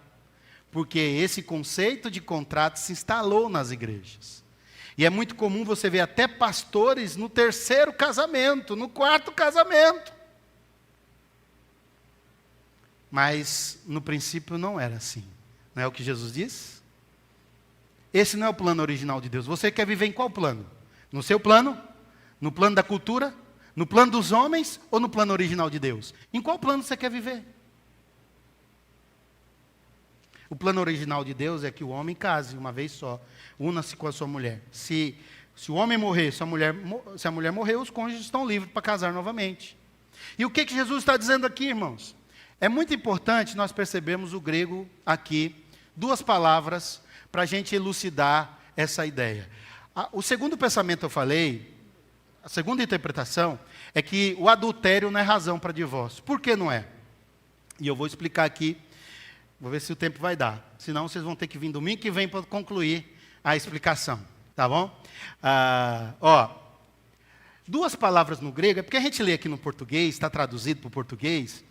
Speaker 1: porque esse conceito de contrato se instalou nas igrejas. E é muito comum você ver até pastores no 3º casamento, no 4º casamento. Mas no princípio não era assim. Não é o que Jesus diz? Esse não é o plano original de Deus. Você quer viver em qual plano? No seu plano? No plano da cultura? No plano dos homens ou no plano original de Deus? Em qual plano você quer viver? O plano original de Deus é que o homem case uma vez só, una-se com a sua mulher. Se o homem morrer, se a mulher morrer, os cônjuges estão livres para casar novamente. E o que Jesus está dizendo aqui, irmãos? É muito importante nós percebermos o grego aqui, 2 palavras, para a gente elucidar essa ideia. O segundo pensamento eu falei, a segunda interpretação, é que o adultério não é razão para divórcio. Por que não é? E eu vou explicar aqui, vou ver se o tempo vai dar. Senão vocês vão ter que vir domingo que vem para concluir a explicação. Tá bom? 2 palavras no grego, é porque a gente lê aqui no português, está traduzido para o português.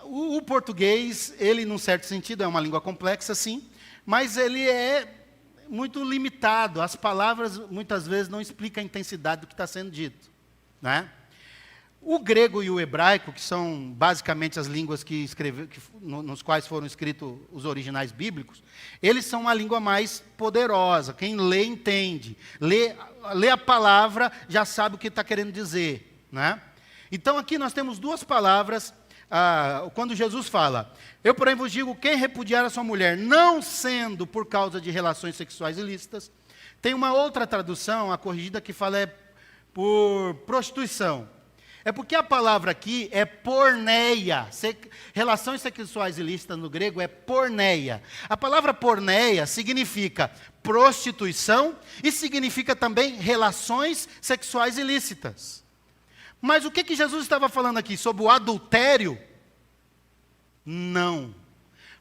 Speaker 1: O português, ele num certo sentido é uma língua complexa, sim, mas ele é muito limitado. As palavras muitas vezes não explicam a intensidade do que está sendo dito. Né? O grego e o hebraico, que são basicamente as línguas nos quais foram escritos os originais bíblicos, eles são uma língua mais poderosa. Quem lê, entende. Lê a palavra, já sabe o que está querendo dizer. Né? Então aqui nós temos 2 palavras. Quando Jesus fala, eu porém vos digo, quem repudiar a sua mulher, não sendo por causa de relações sexuais ilícitas, tem uma outra tradução, a corrigida, que fala por prostituição. É porque a palavra aqui é porneia. Relações sexuais ilícitas no grego é porneia. A palavra porneia significa prostituição e significa também relações sexuais ilícitas. Mas o que Jesus estava falando aqui? Sobre o adultério? Não.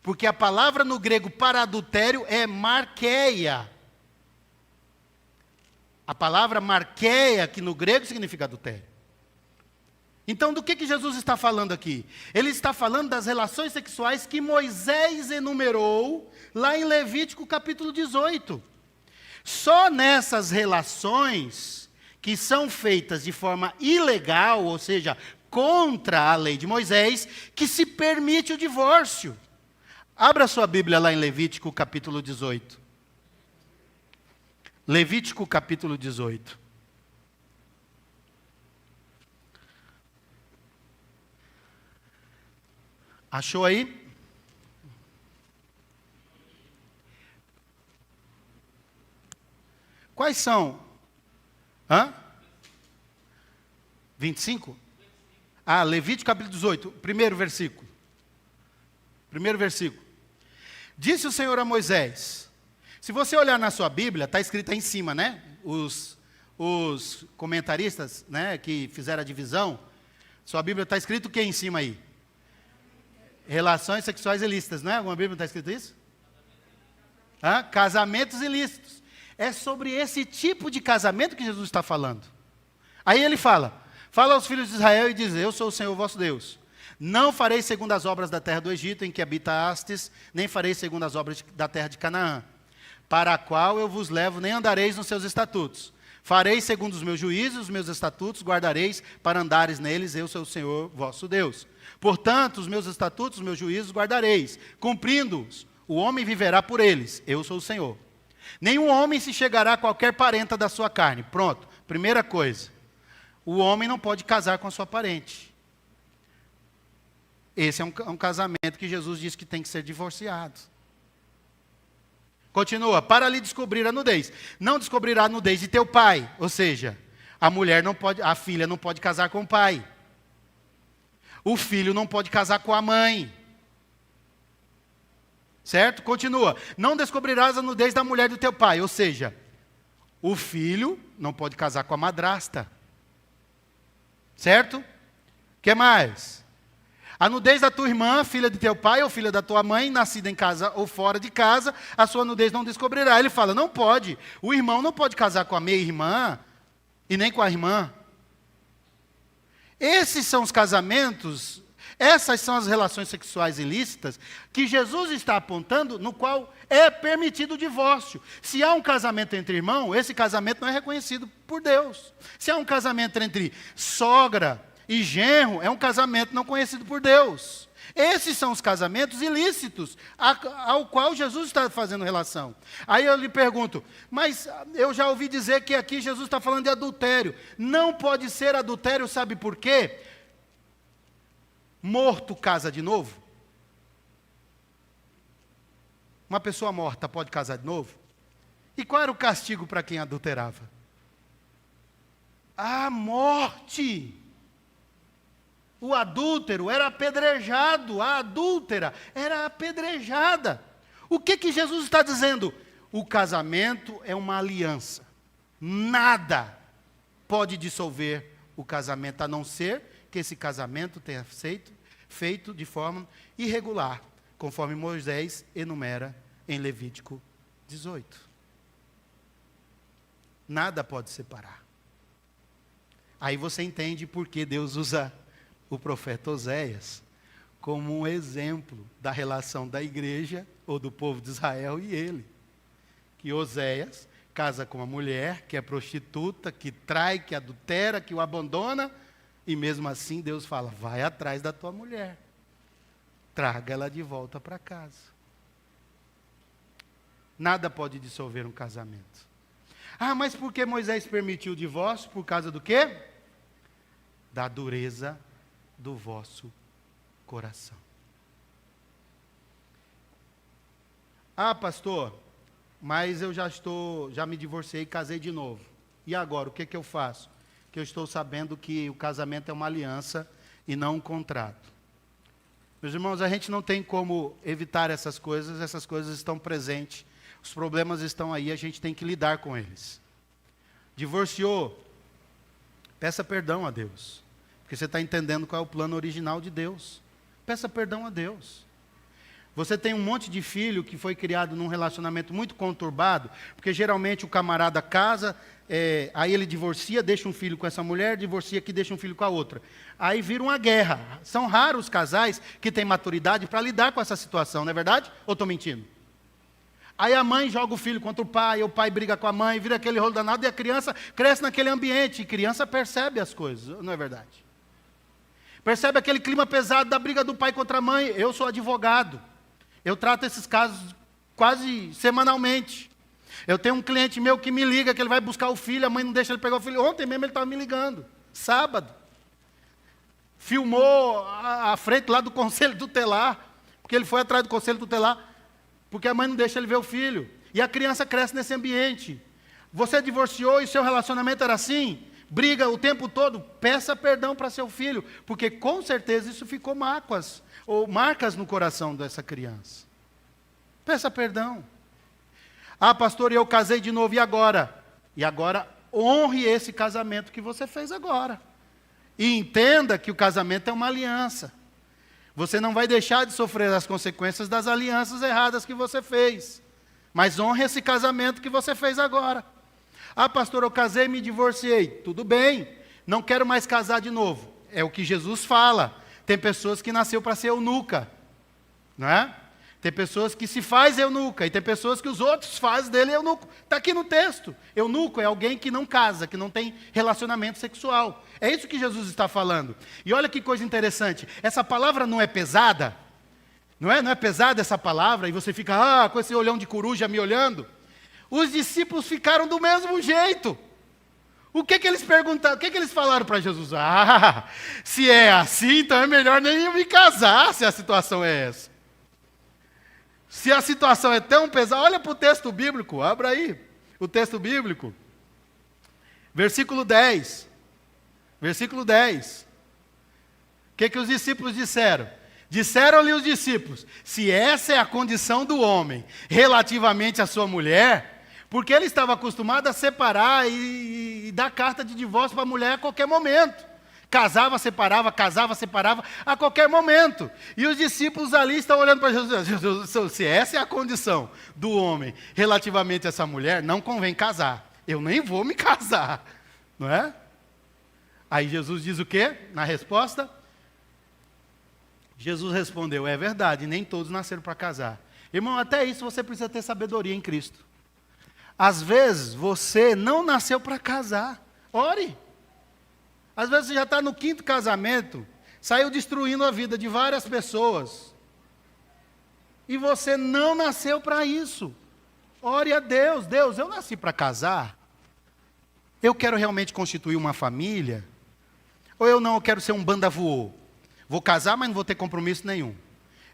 Speaker 1: Porque a palavra no grego para adultério é marqueia. A palavra marqueia aqui no grego significa adultério. Então, do que Jesus está falando aqui? Ele está falando das relações sexuais que Moisés enumerou lá em Levítico capítulo 18. Só nessas relações que são feitas de forma ilegal, ou seja, contra a lei de Moisés, que se permite o divórcio. Abra sua Bíblia lá em Levítico capítulo 18. Levítico capítulo 18. Achou aí? Quais são? 25? Levítico capítulo 18, primeiro versículo. Primeiro versículo. Disse o Senhor a Moisés. Se você olhar na sua Bíblia, está escrito aí em cima, né? Os comentaristas, né, que fizeram a divisão, sua Bíblia está escrito o que em cima aí? Relações sexuais ilícitas, não é? Alguma Bíblia está escrito isso? Casamentos ilícitos. É sobre esse tipo de casamento que Jesus está falando. Aí ele fala aos filhos de Israel e diz: eu sou o Senhor vosso Deus. Não farei segundo as obras da terra do Egito em que habitastes, nem farei segundo as obras da terra de Canaã, para a qual eu vos levo, nem andareis nos seus estatutos. Farei segundo os meus juízos, os meus estatutos guardareis para andares neles, eu sou o Senhor vosso Deus. Portanto, os meus estatutos, os meus juízos guardareis, cumprindo-os, o homem viverá por eles, eu sou o Senhor. Nenhum homem se chegará a qualquer parenta da sua carne. Pronto, primeira coisa, o homem não pode casar com a sua parente. Esse é um casamento que Jesus diz que tem que ser divorciado. Continua, para lhe descobrir a nudez. Não descobrirá a nudez de teu pai, ou seja, a filha não pode casar com o pai. O filho não pode casar com a mãe. Certo? Continua. Não descobrirás a nudez da mulher do teu pai, ou seja, o filho não pode casar com a madrasta. Certo? O que mais? A nudez da tua irmã, filha de teu pai ou filha da tua mãe, nascida em casa ou fora de casa, a sua nudez não descobrirá. Ele fala, não pode. O irmão não pode casar com a meia-irmã e nem com a irmã. Esses são os casamentos, essas são as relações sexuais ilícitas que Jesus está apontando, no qual é permitido o divórcio. Se há um casamento entre irmãos, esse casamento não é reconhecido por Deus. Se há um casamento entre sogra e genro, é um casamento não conhecido por Deus. Esses são os casamentos ilícitos, ao qual Jesus está fazendo relação. Aí eu lhe pergunto, mas eu já ouvi dizer que aqui Jesus está falando de adultério. Não pode ser adultério, sabe por quê? Morto casa de novo? Uma pessoa morta pode casar de novo? E qual era o castigo para quem adulterava? A morte. O adúltero era apedrejado, a adúltera era apedrejada. O que Jesus está dizendo? O casamento é uma aliança. Nada pode dissolver o casamento, a não ser que esse casamento tenha feito de forma irregular, conforme Moisés enumera em Levítico 18. Nada pode separar. Aí você entende por que Deus usa o profeta Oséias como um exemplo da relação da igreja ou do povo de Israel e ele. Que Oséias casa com uma mulher que é prostituta, que trai, que adultera, que o abandona, e mesmo assim Deus fala, vai atrás da tua mulher, traga ela de volta para casa. Nada pode dissolver um casamento. Mas por que Moisés permitiu o divórcio? Por causa do quê? Da dureza do vosso coração. Pastor, mas eu já me divorciei e casei de novo. E agora, o que eu faço? O que eu estou sabendo que o casamento é uma aliança e não um contrato. Meus irmãos, a gente não tem como evitar essas coisas estão presentes, os problemas estão aí, a gente tem que lidar com eles. Divorciou, peça perdão a Deus, porque você está entendendo qual é o plano original de Deus. Peça perdão a Deus. Você tem um monte de filho que foi criado num relacionamento muito conturbado, porque geralmente o camarada casa, aí ele divorcia, deixa um filho com essa mulher, divorcia aqui, deixa um filho com a outra. Aí vira uma guerra. São raros os casais que têm maturidade para lidar com essa situação, não é verdade? Ou estou mentindo? Aí a mãe joga o filho contra o pai briga com a mãe, vira aquele rolo danado e a criança cresce naquele ambiente. E a criança percebe as coisas, não é verdade? Percebe aquele clima pesado da briga do pai contra a mãe. Eu sou advogado. Eu trato esses casos quase semanalmente. Eu tenho um cliente meu que me liga, que ele vai buscar o filho, a mãe não deixa ele pegar o filho. Ontem mesmo ele estava me ligando, sábado. Filmou a frente lá do conselho tutelar, porque ele foi atrás do conselho tutelar, porque a mãe não deixa ele ver o filho. E a criança cresce nesse ambiente. Você divorciou e seu relacionamento era assim? Briga o tempo todo? Peça perdão para seu filho, porque com certeza isso ficou mágoas ou marcas no coração dessa criança. Peça perdão. Ah, pastor, eu casei de novo, e agora? E agora honre esse casamento que você fez agora. E entenda que o casamento é uma aliança. Você não vai deixar de sofrer as consequências das alianças erradas que você fez. Mas honre esse casamento que você fez agora. Ah, pastor, eu casei e me divorciei. Tudo bem, não quero mais casar de novo. É o que Jesus fala. Tem pessoas que nasceu para ser eunuca, não é? Tem pessoas que se faz eunuca, e tem pessoas que os outros fazem dele eunuco. Está aqui no texto. Eunuco é alguém que não casa, que não tem relacionamento sexual. É isso que Jesus está falando. E olha que coisa interessante. Essa palavra não é pesada? Não é pesada essa palavra? E você fica, com esse olhão de coruja me olhando. Os discípulos ficaram do mesmo jeito. O que eles perguntaram? O que eles falaram para Jesus? Se é assim, então é melhor nem eu me casar, se a situação é essa. Se a situação é tão pesada, olha para o texto bíblico, abra aí o texto bíblico. Versículo 10. Versículo 10. O que os discípulos disseram? Disseram-lhe os discípulos, se essa é a condição do homem relativamente à sua mulher, porque ele estava acostumado a separar e dar carta de divórcio para a mulher a qualquer momento. Casava, separava a qualquer momento. E os discípulos ali estão olhando para Jesus. Jesus, se essa é a condição do homem relativamente a essa mulher, não convém casar. Eu nem vou me casar. Não é? Aí Jesus diz o quê? Na resposta? Jesus respondeu, é verdade, nem todos nasceram para casar. Irmão, até isso você precisa ter sabedoria em Cristo. Às vezes você não nasceu para casar. Ore. Às vezes você já está no 5º casamento, saiu destruindo a vida de várias pessoas. E você não nasceu para isso. Ore a Deus. Deus, eu nasci para casar? Eu quero realmente constituir uma família? Ou eu quero ser um banda-voô? Vou casar, mas não vou ter compromisso nenhum.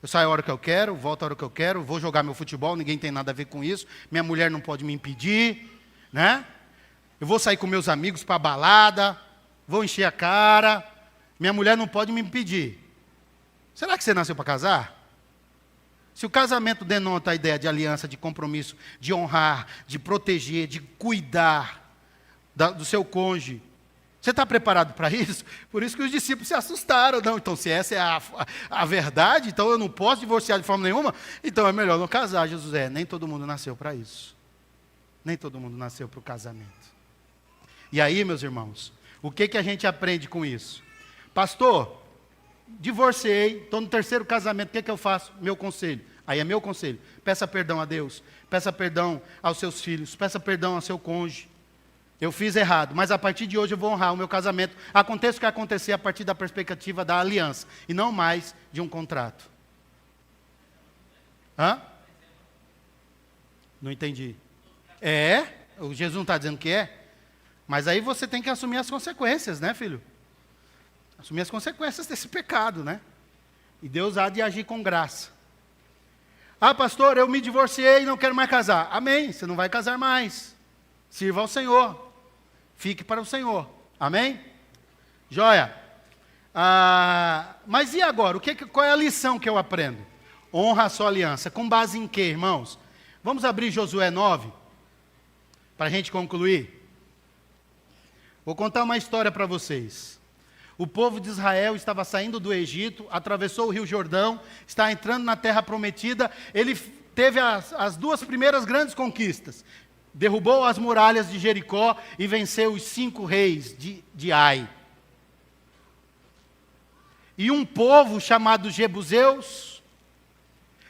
Speaker 1: Eu saio a hora que eu quero, volto a hora que eu quero, vou jogar meu futebol, ninguém tem nada a ver com isso, minha mulher não pode me impedir, né? Eu vou sair com meus amigos para a balada, vou encher a cara, minha mulher não pode me impedir. Será que você nasceu para casar? Se o casamento denota a ideia de aliança, de compromisso, de honrar, de proteger, de cuidar do seu cônjuge, você está preparado para isso? Por isso que os discípulos se assustaram. Não, então se essa é a verdade, então eu não posso divorciar de forma nenhuma, então é melhor não casar. Jesus, nem todo mundo nasceu para isso. Nem todo mundo nasceu para o casamento. E aí, meus irmãos, o que a gente aprende com isso? Pastor, divorciei, estou no 3º casamento, o que eu faço? Meu conselho. Aí é meu conselho. Peça perdão a Deus, peça perdão aos seus filhos, peça perdão ao seu cônjuge. Eu fiz errado, mas a partir de hoje eu vou honrar o meu casamento. Aconteça o que acontecer a partir da perspectiva da aliança, e não mais de um contrato. Não entendi. O Jesus não está dizendo que é? Mas aí você tem que assumir as consequências, né, filho? Assumir as consequências desse pecado, né? E Deus há de agir com graça. Ah, pastor, eu me divorciei e não quero mais casar. Amém, você não vai casar mais. Sirva ao Senhor. Fique para o Senhor. Amém? Joia. Mas e agora? Qual é a lição que eu aprendo? Honra a sua aliança. Com base em quê, irmãos? Vamos abrir Josué 9, para a gente concluir. Vou contar uma história para vocês. O povo de Israel estava saindo do Egito, atravessou o Rio Jordão, está entrando na terra prometida. Ele teve as duas primeiras grandes conquistas. Derrubou as muralhas de Jericó e venceu os 5 reis de Ai. E um povo chamado Jebuseus,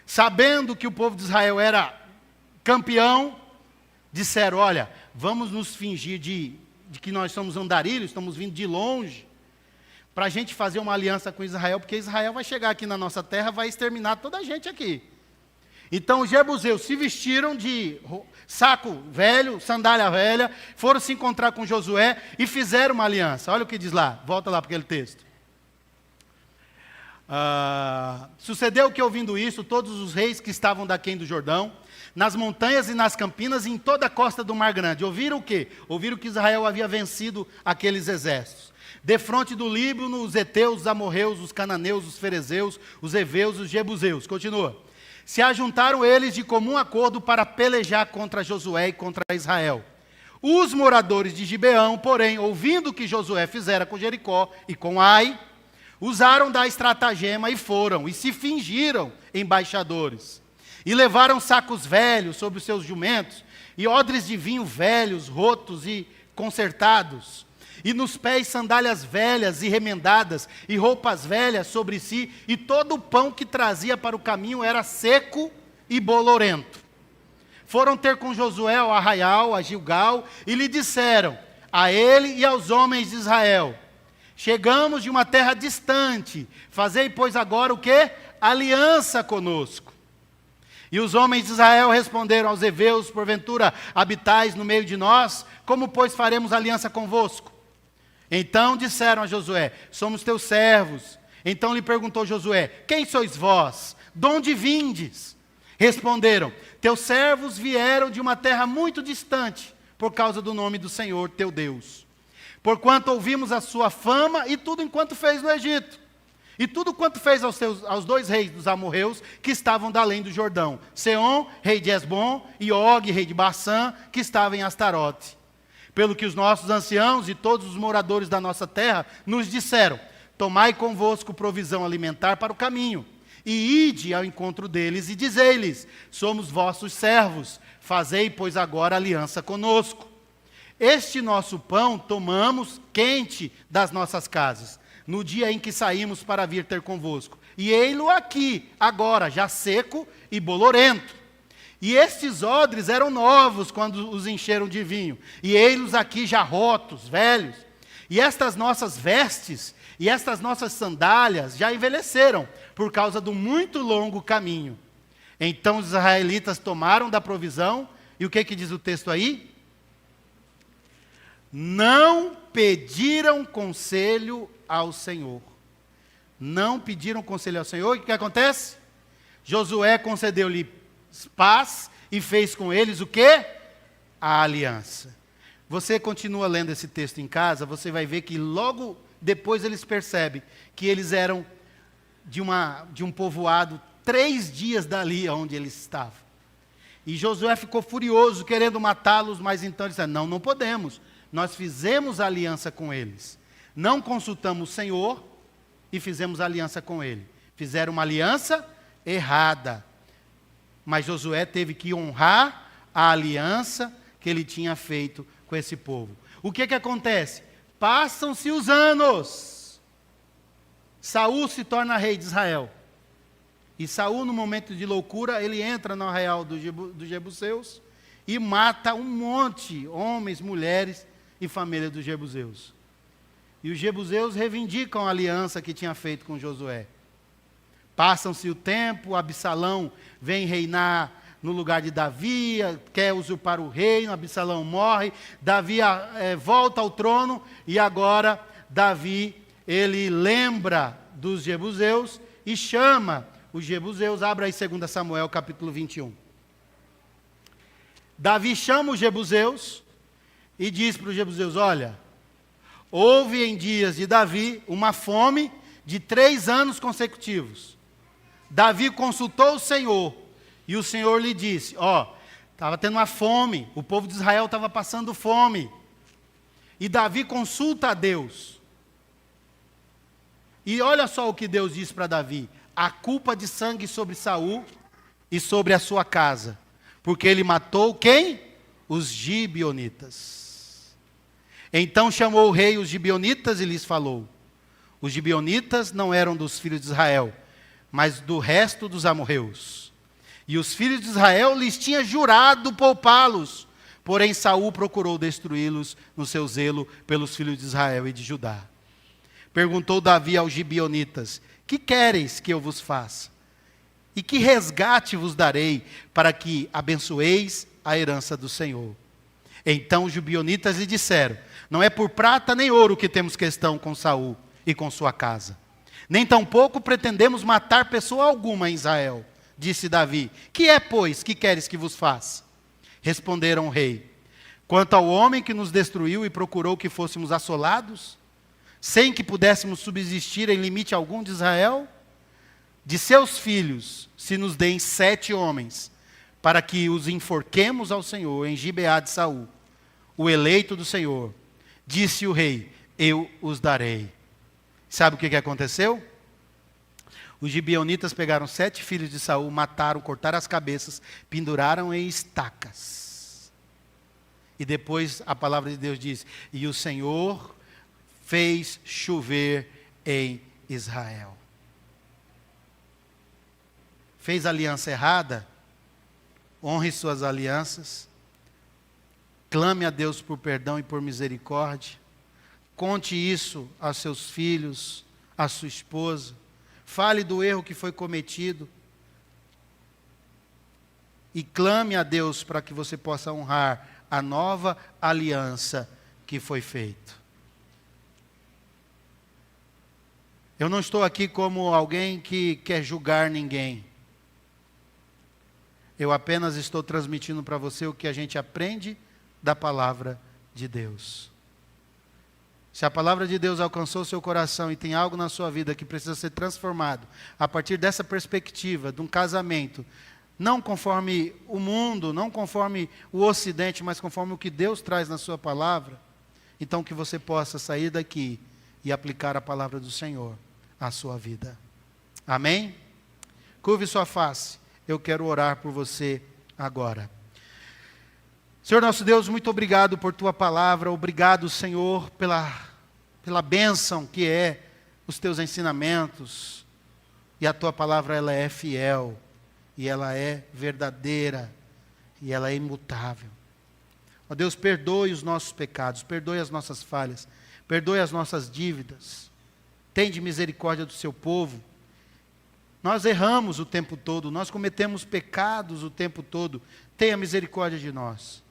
Speaker 1: sabendo que o povo de Israel era campeão, disseram: olha, vamos nos fingir de que nós somos andarilhos, estamos vindo de longe, para a gente fazer uma aliança com Israel, porque Israel vai chegar aqui na nossa terra, vai exterminar toda a gente aqui. Então os jebuseus se vestiram de saco velho, sandália velha, foram se encontrar com Josué e fizeram uma aliança. Olha o que diz lá, volta lá para aquele texto. Sucedeu que, ouvindo isso, todos os reis que estavam daquém do Jordão, nas montanhas e nas campinas e em toda a costa do Mar Grande, ouviram o quê? Ouviram que Israel havia vencido aqueles exércitos. Defronte do Líbano, os heteus, os amorreus, os cananeus, os ferezeus, os heveus, os jebuseus. Continua. Se ajuntaram eles de comum acordo para pelejar contra Josué e contra Israel. Os moradores de Gibeão, porém, ouvindo o que Josué fizera com Jericó e com Ai, usaram da estratagema e foram, e se fingiram embaixadores. E levaram sacos velhos sobre os seus jumentos, e odres de vinho velhos, rotos e consertados, e nos pés sandálias velhas e remendadas, e roupas velhas sobre si, e todo o pão que trazia para o caminho era seco e bolorento. Foram ter com Josué ao arraial, a Gilgal, e lhe disseram, a ele e aos homens de Israel: chegamos de uma terra distante, fazei, pois, agora o quê? Aliança conosco. E os homens de Israel responderam aos heveus: porventura habitais no meio de nós? Como, pois, faremos aliança convosco? Então disseram a Josué: somos teus servos. Então lhe perguntou Josué: quem sois vós? De onde vindes? Responderam: teus servos vieram de uma terra muito distante, por causa do nome do Senhor teu Deus. Porquanto ouvimos a sua fama e tudo enquanto fez no Egito. E tudo quanto fez aos 2 reis dos amorreus que estavam da além do Jordão. Seom, rei de Esbom, e Og, rei de Bassã, que estava em Astarote. Pelo que os nossos anciãos e todos os moradores da nossa terra nos disseram: tomai convosco provisão alimentar para o caminho, e ide ao encontro deles e dizei-lhes: somos vossos servos, fazei, pois, agora aliança conosco. Este nosso pão tomamos quente das nossas casas, no dia em que saímos para vir ter convosco. E ei-lo aqui, agora, já seco e bolorento. E estes odres eram novos quando os encheram de vinho. E ei-los aqui já rotos, velhos. E estas nossas vestes e estas nossas sandálias já envelheceram, por causa do muito longo caminho. Então os israelitas tomaram da provisão, e o que diz o texto aí? Não pediram conselho ao Senhor. Não pediram conselho ao Senhor. E o que acontece? Josué concedeu-lhe paz e fez com eles o quê? A aliança. Você continua lendo esse texto em casa, você vai ver que logo depois eles percebem que eles eram de um povoado 3 dias dali onde eles estavam. E Josué ficou furioso, querendo matá-los, mas então ele disse: não podemos. Nós fizemos aliança com eles. Não consultamos o Senhor e fizemos aliança com ele. Fizeram uma aliança errada. Mas Josué teve que honrar a aliança que ele tinha feito com esse povo. O que acontece? Passam-se os anos. Saul se torna rei de Israel. E Saul, no momento de loucura, ele entra no arraial dos jebuseus e mata um monte, homens, mulheres e família dos jebuseus. E os jebuseus reivindicam a aliança que tinha feito com Josué. Passam-se o tempo, Absalão vem reinar no lugar de Davi, quer usurpar o reino, Absalão morre, Davi volta ao trono, e agora Davi, ele lembra dos jebuseus e chama os jebuseus. Abra aí 2 Samuel capítulo 21. Davi chama os jebuseus e diz para os jebuseus: olha, houve em dias de Davi uma fome de 3 anos consecutivos. Davi consultou o Senhor, e o Senhor lhe disse, estava tendo uma fome, o povo de Israel estava passando fome. E Davi consulta a Deus. E olha só o que Deus disse para Davi: a culpa de sangue sobre Saul e sobre a sua casa, porque ele matou quem? Os gibeonitas. Então chamou o rei os gibeonitas e lhes falou. Os gibeonitas não eram dos filhos de Israel, mas do resto dos amorreus. E os filhos de Israel lhes tinham jurado poupá-los, porém Saul procurou destruí-los no seu zelo pelos filhos de Israel e de Judá. Perguntou Davi aos gibeonitas: que quereis que eu vos faça? E que resgate vos darei, para que abençoeis a herança do Senhor? Então os gibeonitas lhe disseram: não é por prata nem ouro que temos questão com Saul e com sua casa, nem tampouco pretendemos matar pessoa alguma em Israel. Disse Davi: que é, pois, que queres que vos faça? Responderam o rei: quanto ao homem que nos destruiu e procurou que fôssemos assolados, sem que pudéssemos subsistir em limite algum de Israel, de seus filhos se nos deem 7 homens, para que os enforquemos ao Senhor em Gibeá de Saul, o eleito do Senhor. Disse o rei: eu os darei. Sabe o que aconteceu? Os gibeonitas pegaram 7 filhos de Saul, mataram, cortaram as cabeças, penduraram em estacas. E depois a palavra de Deus diz: e o Senhor fez chover em Israel. Fez aliança errada? Honre suas alianças. Clame a Deus por perdão e por misericórdia. Conte isso aos seus filhos, à sua esposa. Fale do erro que foi cometido. E clame a Deus para que você possa honrar a nova aliança que foi feita. Eu não estou aqui como alguém que quer julgar ninguém. Eu apenas estou transmitindo para você o que a gente aprende da palavra de Deus. Se a palavra de Deus alcançou seu coração e tem algo na sua vida que precisa ser transformado, a partir dessa perspectiva de um casamento, não conforme o mundo, não conforme o ocidente, mas conforme o que Deus traz na sua palavra, então que você possa sair daqui e aplicar a palavra do Senhor à sua vida. Amém? Curve sua face. Eu quero orar por você agora. Senhor nosso Deus, muito obrigado por tua palavra. Obrigado, Senhor, pela bênção que é os teus ensinamentos. E a tua palavra, ela é fiel. E ela é verdadeira. E ela é imutável. Ó Deus, perdoe os nossos pecados. Perdoe as nossas falhas. Perdoe as nossas dívidas. Tende misericórdia do seu povo. Nós erramos o tempo todo, nós cometemos pecados o tempo todo. Tenha misericórdia de nós.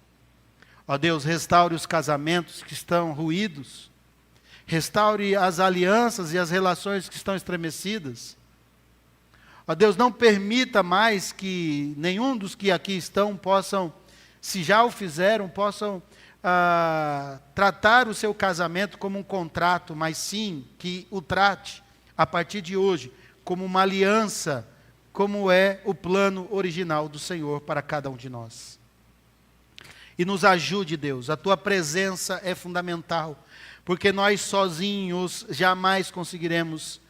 Speaker 1: Ó Deus, restaure os casamentos que estão ruídos. Restaure as alianças e as relações que estão estremecidas. Ó Deus, não permita mais que nenhum dos que aqui estão possam, se já o fizeram, possam tratar o seu casamento como um contrato, mas sim que o trate, a partir de hoje, como uma aliança, como é o plano original do Senhor para cada um de nós. E nos ajude, Deus, a tua presença é fundamental, porque nós sozinhos jamais conseguiremos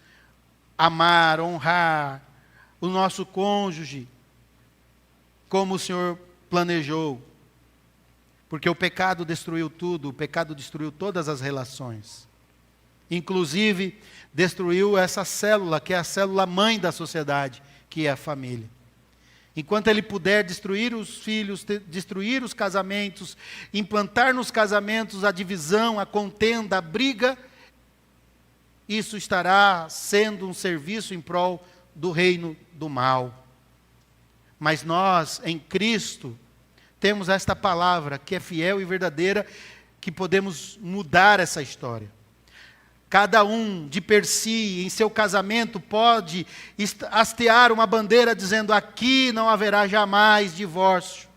Speaker 1: amar, honrar o nosso cônjuge, como o Senhor planejou. Porque o pecado destruiu tudo, o pecado destruiu todas as relações. Inclusive, destruiu essa célula, que é a célula mãe da sociedade, que é a família. Enquanto ele puder destruir os filhos, destruir os casamentos, implantar nos casamentos a divisão, a contenda, a briga, isso estará sendo um serviço em prol do reino do mal. Mas nós, em Cristo, temos esta palavra que é fiel e verdadeira, que podemos mudar essa história. Cada um de per si, em seu casamento, pode hastear uma bandeira dizendo: aqui não haverá jamais divórcio.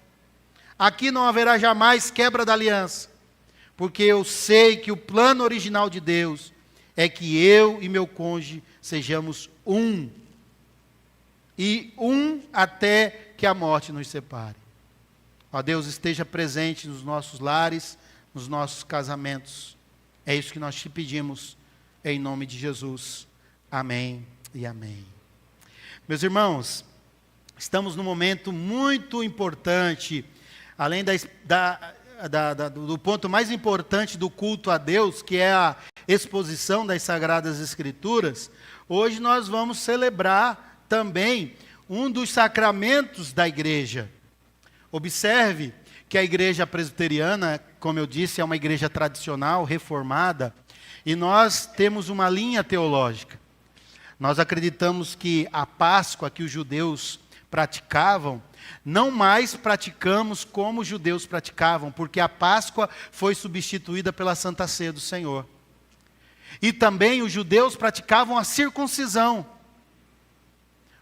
Speaker 1: Aqui não haverá jamais quebra da aliança. porque eu sei que o plano original de Deus é que eu e meu cônjuge sejamos um. E um até que a morte nos separe. Ó Deus, esteja presente nos nossos lares, nos nossos casamentos. É isso que nós te pedimos, em nome de Jesus. Amém e amém. Meus irmãos, estamos num momento muito importante, além do ponto mais importante do culto a Deus, que é a exposição das Sagradas Escrituras. Hoje nós vamos celebrar também um dos sacramentos da igreja. Observe que a igreja presbiteriana, como eu disse, é uma igreja tradicional, reformada, e nós temos uma linha teológica. Nós acreditamos que a Páscoa que os judeus praticavam, não mais praticamos como os judeus praticavam, porque a Páscoa foi substituída pela Santa Ceia do Senhor. E também os judeus praticavam a circuncisão.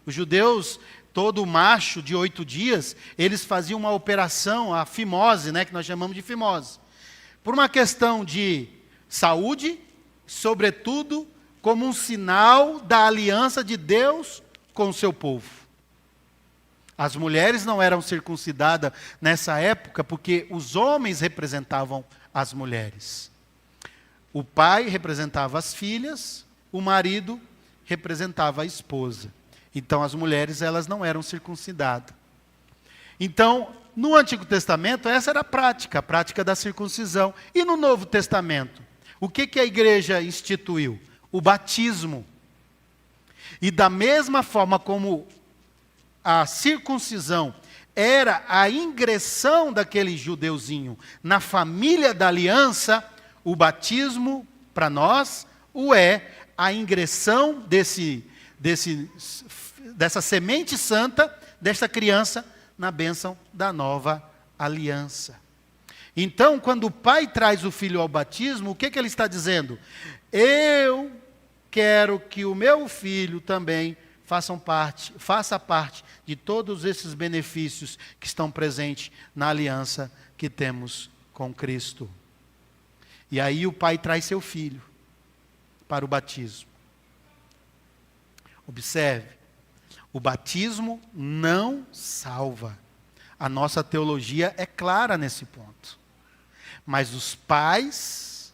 Speaker 1: Os judeus, todo macho de 8 dias, eles faziam uma operação, a fimose, que nós chamamos de fimose. Por uma questão de saúde, sobretudo, como um sinal da aliança de Deus com o seu povo. As mulheres não eram circuncidadas nessa época, porque os homens representavam as mulheres. O pai representava as filhas, o marido representava a esposa. Então as mulheres, elas não eram circuncidadas. Então, no Antigo Testamento, essa era a prática da circuncisão. E no Novo Testamento, o que a igreja instituiu? O batismo. E da mesma forma como a circuncisão era a ingressão daquele judeuzinho na família da aliança, o batismo, para nós, a ingressão dessa semente santa, desta criança, na bênção da nova aliança. Então, quando o pai traz o filho ao batismo, o que ele está dizendo? Eu quero que o meu filho também faça parte de todos esses benefícios que estão presentes na aliança que temos com Cristo. E aí o pai traz seu filho para o batismo. Observe, o batismo não salva. A nossa teologia é clara nesse ponto. Mas os pais,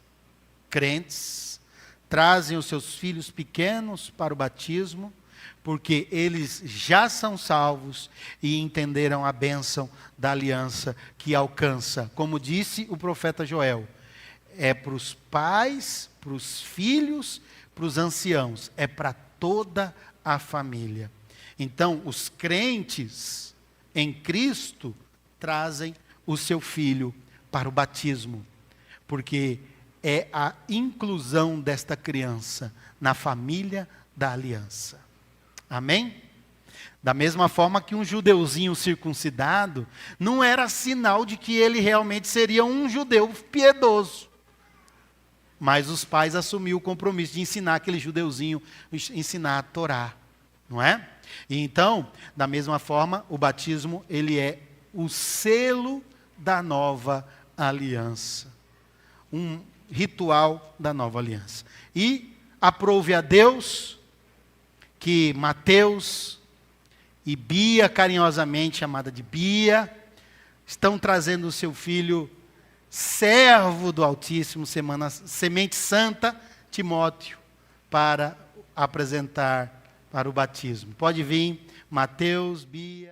Speaker 1: crentes, trazem os seus filhos pequenos para o batismo, porque eles já são salvos e entenderam a bênção da aliança que alcança. Como disse o profeta Joel, é para os pais, para os filhos, para os anciãos, é para toda a família. Então, os crentes em Cristo trazem o seu filho para o batismo, porque é a inclusão desta criança na família da aliança. Amém? Da mesma forma que um judeuzinho circuncidado não era sinal de que ele realmente seria um judeu piedoso. Mas os pais assumiram o compromisso de ensinar aquele judeuzinho, ensinar a Torá, não é? E então, da mesma forma, o batismo, ele é o selo da nova aliança. Um ritual da nova aliança. E aprove a Deus que Mateus e Bia, carinhosamente chamada de Bia, estão trazendo o seu filho, servo do Altíssimo, semente santa, Timóteo, para apresentar para o batismo. Pode vir, Mateus, Bia.